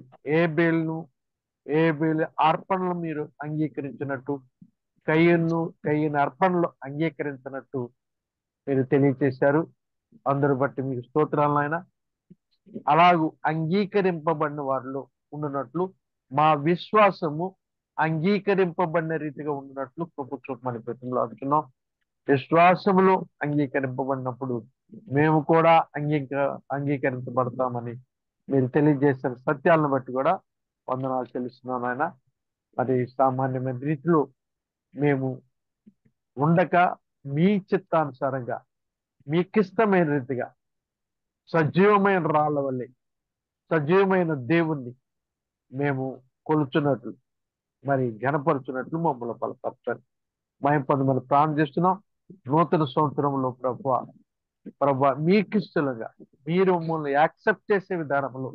ఏబేల్ అర్పణలు మీరు అంగీకరించినట్టు, కయీన్ అర్పణలు అంగీకరించినట్టు మీరు తెలియచేశారు. అందరూ బట్టి మీకు స్తోత్రాలను ఆయన. అలాగూ అంగీకరింపబడిన వారిలో ఉండునట్లు, మా విశ్వాసము అంగీకరింపబడిన రీతిగా ఉండినట్లు కృప చూపమని ప్రతిలో అంటున్నాం. విశ్వాసములో అంగీకరింపబడినప్పుడు మేము కూడా అంగీకరించబడతామని మీరు తెలియజేసిన సత్యాలను బట్టి కూడా వందనాలు చెల్లిస్తున్నాను ఆయన. మరి సామాన్యమైన రీతిలో మేము ఉండక మీ చిత్తానుసారంగా, మీకిష్టమైన రీతిగా సజీవమైన రాళ్ళ వల్లే, సజీవమైన దేవుణ్ణి మేము కొలుచున్నట్లు మరి ఘనపరుచున్నట్లు మమ్మల్ని బలపరచండి. మేము పొందమని ప్రార్థన చేస్తున్నాం. నూతన సంవత్సరంలో ప్రభా మీకిష్టలుగా మీరు మమ్మల్ని యాక్సెప్ట్ చేసే విధానంలో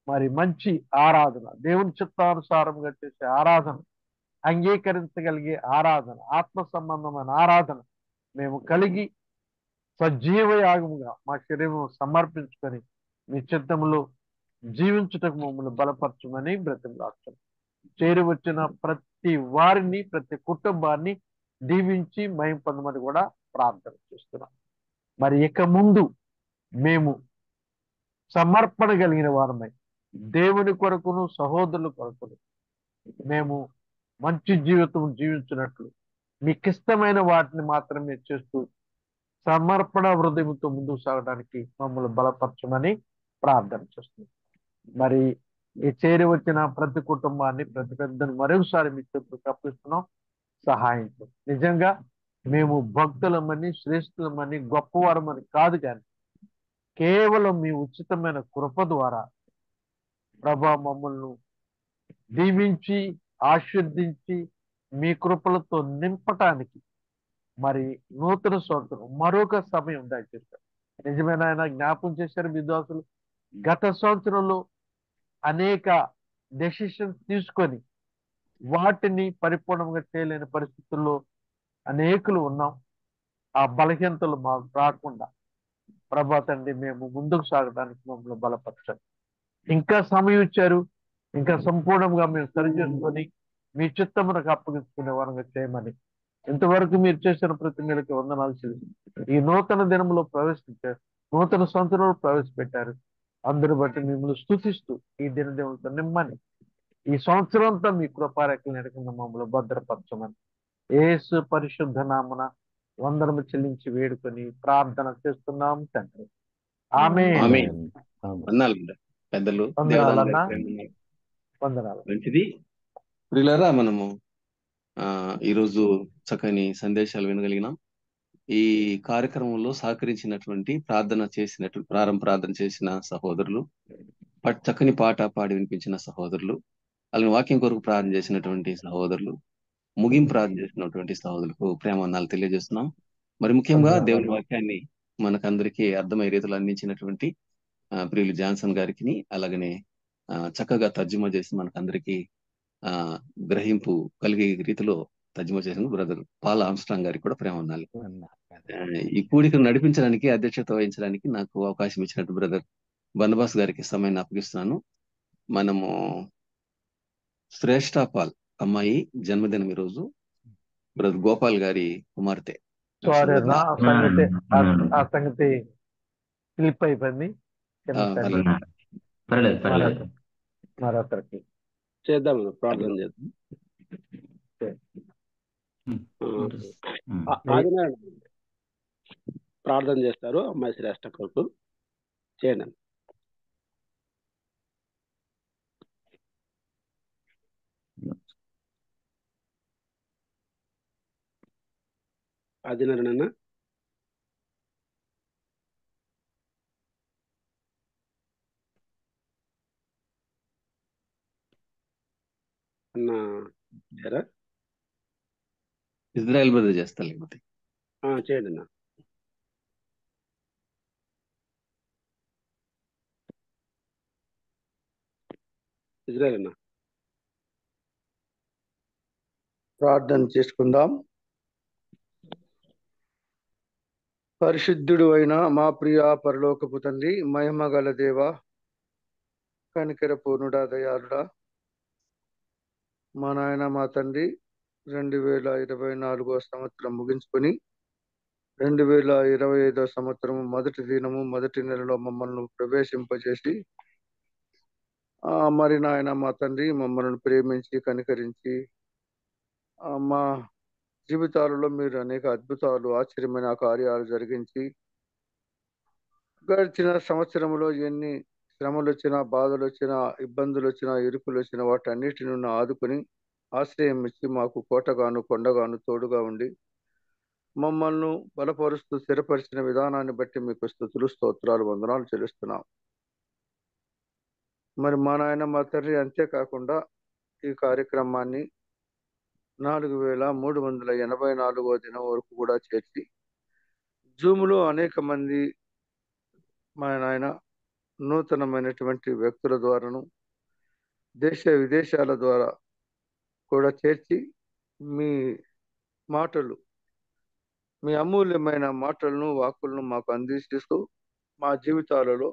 మరి మంచి ఆరాధన, దేవుని చిత్తానుసారంగా చేసే ఆరాధన, అంగీకరించగలిగే ఆరాధన, ఆత్మ సంబంధమైన ఆరాధన మేము కలిగి సజీవ యాగముగా మా శరీరం సమర్పించుకొని మీ చిత్తములో జీవించుటకు మమ్మల్ని బలపరచమని బ్రతిమలాడుతున్నాం. చేరి వచ్చిన ప్రతి వారిని, ప్రతి కుటుంబాన్ని దీవించి మహిమ పొందమని కూడా ప్రార్థన చేస్తున్నాం. మరి ఇక ముందు మేము సమర్పణ కలిగిన వారమై దేవుని కొరకును సహోదరుల కొరకును మేము మంచి జీవితం జీవించినట్లు మీకు ఇష్టమైన వాటిని మాత్రమే చేస్తూ సమర్పణ హృదయంతో ముందుకు సాగడానికి మమ్మల్ని బలపరచమని ప్రార్థన చేస్తున్నాం. మరి ఈ చేరి వచ్చిన ప్రతి కుటుంబాన్ని, ప్రతి పెద్దను మరొకసారి మీ చేతులకు అప్పగిస్తున్నాం. సహాయం చేయండి. నిజంగా మేము భక్తులమని, శ్రేష్ఠులమని, గొప్పవారమని కాదు, కానీ కేవలం మీ ఉచితమైన కృప ద్వారా ప్రభా మమ్మల్ని దీవించి ఆశీర్దించి మీ కృపలతో నింపటానికి మరి నూతన సంవత్సరం మరొక సమయం దయచేస్తారు. నిజమైన ఆయన జ్ఞాపం చేశారు విద్వాసులు. గత సంవత్సరంలో అనేక డెసిషన్స్ తీసుకొని వాటిని పరిపూర్ణంగా చేయలేని పరిస్థితుల్లో అనేకులు ఉన్నాం. ఆ బలహీనతలు మాకు రాకుండా ప్రభా తండ్రి మేము ముందుకు సాగడానికి మమ్మల్ని బలపరచండి. ఇంకా సమయం ఇచ్చారు, ఇంకా సంపూర్ణంగా మేము సరిచేసుకొని మీ చిత్తమునకు అప్పగించుకునే వారంగా చేయమని ఇంతవరకు మీరు చేసిన ప్రతి మేరకు వందనాలు చెల్లిస్తున్నాం. ఈ నూతన దినంలో ప్రవేశించారు, నూతన సంవత్సరంలో ప్రవేశపెట్టారు. అందరూ బట్టి మిమ్మల్ని స్తుతిస్తూ ఈ దినదేవులతో నిమ్మని ఈ సంవత్సరం అంతా మీ కృపారేఖలు నెరకుండా మమ్మల్ని భద్రపరచమని యేసు పరిశుద్ధ నామన వందనము చెల్లించి వేడుకొని ప్రార్థన చేస్తున్నాం తండ్రి. ఆమేన్. ఆమేన్. వందనాలు పెద్దలు, వందనాలన్నా. దేవదాసు వందనాలు. మంచిది. ప్రియులారా, మనము ఈరోజు చక్కని సందేశాలు వినగలిగినాం. ఈ కార్యక్రమంలో సహకరించినటువంటి ప్రారంభ చేసిన సహోదరులు, చక్కని పాట పాడి వినిపించిన సహోదరులు, అలాగే వాక్యం కొరకు ప్రార్థన చేసినటువంటి సహోదరులు, ముగింపు ప్రార్థన చేసినటువంటి సహోదరులకు ప్రేమవందనాలు తెలియజేస్తున్నాం. మరి ముఖ్యంగా దేవుని వాక్యాన్ని మనకందరికీ అర్థమయ్యే రీతిలో అందించినటువంటి ప్రియులు జాన్సన్ గారికి, అలాగనే చక్కగా తర్జుమా చేసి మనకందరికీ గ్రహింపు కలిగే రీతిలో తర్జుమా చేసిన బ్రదర్ పాల్ ఆమ్స్ట్రాంగ్ గారికి కూడా ప్రేమవందనాలు. ఈ కూడికను నడిపించడానికి, అధ్యక్షత వహించడానికి నాకు అవకాశం ఇచ్చినట్టు బ్రదర్ బందబాస్ గారికి సమయాన్ని అప్పగిస్తున్నాను. మనము శ్రేష్ఠపాల్ అమ్మాయి జన్మదినం ఈరోజు, బ్రదర్ గోపాల్ గారి కుమార్తె. సారీ అన్న, ఆ సంగతి స్లిప్ అయిపోయింది. మరొకరికి చేద్దాం, ప్రార్థన చేద్దాం. ఆదినారాయణ ప్రార్థన చేస్తారు అమ్మాయి శ్రేష్ఠ కొరకు. చేయండి. ఆదినారాయణ అన్న ఇజ్రాయెల్ బ్రదర్ చేస్తా, లేకపోతే చేయండి అన్న. ఇజ్రాయెల్ అన్న ప్రార్థన చేసుకుందాం. పరిశుద్ధుడు అయిన మా ప్రియ పరలోకపు తండ్రి, మహిమ గల దేవ, కనికర పూర్ణుడా, దయాళుడా, మా నాయన మా తండ్రి 2024 సంవత్సరం ముగించుకొని 2025 సంవత్సరం మొదటి దినము మొదటి నెలలో మమ్మల్ని ప్రవేశింపజేసి మరి నాయన మా తండ్రి మమ్మల్ని ప్రేమించి కనికరించి మా జీవితాలలో మీరు అనేక అద్భుతాలు, ఆశ్చర్యమైన కార్యాలు జరిగించి గడిచిన సంవత్సరంలో ఎన్ని శ్రమలు వచ్చినా, బాధలు వచ్చినా, ఇబ్బందులు వచ్చినా, ఇరుకులు వచ్చినా వాటన్నిటి నుండి ఆదుకొని ఆశ్రయం ఇచ్చి మాకు కోటగాను కొండగాను తోడుగా ఉండి మమ్మల్ని బలపరుస్తూ స్థిరపరిచిన విధానాన్ని బట్టి మీకు స్తుతులు, స్తోత్రాలు, వందనాలు చెల్లిస్తున్నాం. మరి మా నాయన మా తండ్రి, అంతేకాకుండా ఈ కార్యక్రమాన్ని 4384వ దినం వరకు కూడా చేర్చి జూమ్లో అనేక మంది మా నాయన నూతనమైనటువంటి వ్యక్తుల ద్వారాను దేశ విదేశాల ద్వారా కూడా చేర్చి మీ మాటలు, మీ అమూల్యమైన మాటలను, వాక్కులను మాకు అందిస్తూ మా జీవితాలలో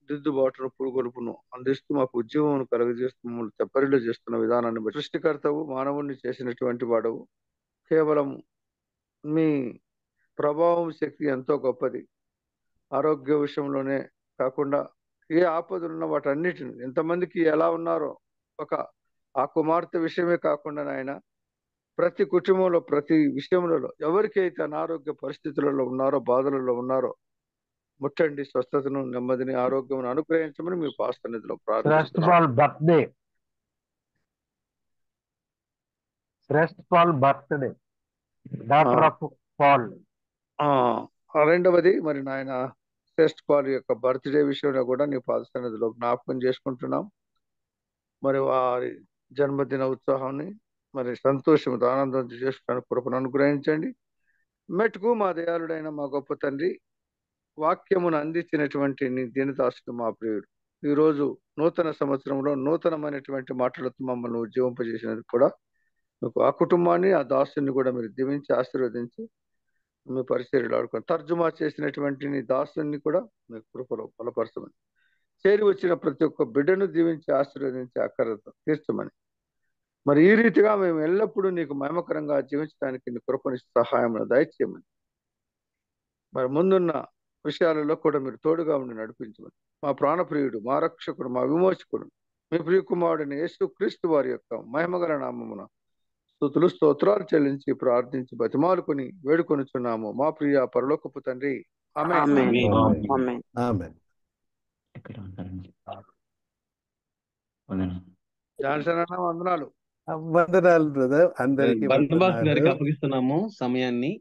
దిద్దుబాటును, పురుగొలుపును అందిస్తూ మాకు ఉద్యమం కలుగజేస్తూ మమ్మల్ని తెప్పరిల్లు చేస్తున్న విధానాన్ని బట్టి సృష్టికర్తవు, మానవుణ్ణి చేసినటువంటి వాడవు. కేవలం మీ ప్రభావం, శక్తి ఎంతో గొప్పది. ఆరోగ్య విషయంలోనే కాకుండా ఏ ఆపదలున్న వాటన్నిటిని, ఎంతమందికి ఎలా ఉన్నారో ఆ కుమార్తె విషయమే కాకుండా నాయన ప్రతి కుటుంబంలో, ప్రతి విషయంలో ఎవరికైతే అనారోగ్య పరిస్థితులలో ఉన్నారో, బాధలలో ఉన్నారో ముట్టండి, స్వస్థతను, నెమ్మదిని, ఆరోగ్యం అనుగ్రహించమని మీ పాస్తనిధిలో శ్రేష్ఠ Paul birthday doctor of Paul. రెండవది మరి నాయన శ్రేష్ఠ పాల్ యొక్క బర్త్డే విషయంలో కూడా నీ పాదసన్నిధిలో జ్ఞాపకం చేసుకుంటున్నాం. మరి వారి జన్మదిన ఉత్సాహాన్ని మరి సంతోషంతో, ఆనందంతో చేసుకోవడానికి కృపను అనుగ్రహించండి. మెట్టుకు మా దయాళుడైన మా గొప్ప తండ్రి, వాక్యమును అందించినటువంటి నీ దీనదాసుడు మా ప్రియుడు ఈరోజు నూతన సంవత్సరంలో నూతనమైనటువంటి మాటలతో మమ్మల్ని ఉజ్జీవింపజేసినందుకు కూడా మీకు ఆ కుటుంబాన్ని, ఆ దాసుని కూడా మీరు దీవించి ఆశీర్వదించి మీ పరిచర్యలు ఆడుకొని తర్జుమా చేసినటువంటి నీ దాసుని కూడా మీ కృపలో బలపరచమని, చేరి వచ్చిన ప్రతి ఒక్క బిడ్డను దీవించి ఆశీర్వదించి అక్కరతో తీర్చమని, మరి ఈ రీతిగా మేము ఎల్లప్పుడూ నీకు మహిమకరంగా జీవించడానికి నీ కృపని సహాయం దయచేయమని, మరి ముందున్న విషయాలలో కూడా మీరు తోడుగా ఉండి నడిపించమని, మా ప్రాణప్రియుడు, మా రక్షకుడు, మా విమోచకుడు, మీ ప్రియకుమారుడిని యేసుక్రీస్తు వారి యొక్క మహిమగల నామమున స్తుతులు, స్తోత్రాలు చెల్లించి ప్రార్థించి బతిమాలుకొని వేడుకొనుచున్నాము మా ప్రియ పరలోకపు తండ్రి. ఆమేన్. జాన్సన్ అన్న వందనాలు. వందనాలు బ్రదర్, అందరికీ బర్నబాస్ గారికి వందనాలు. అప్పగిస్తున్నాము సమయాన్ని.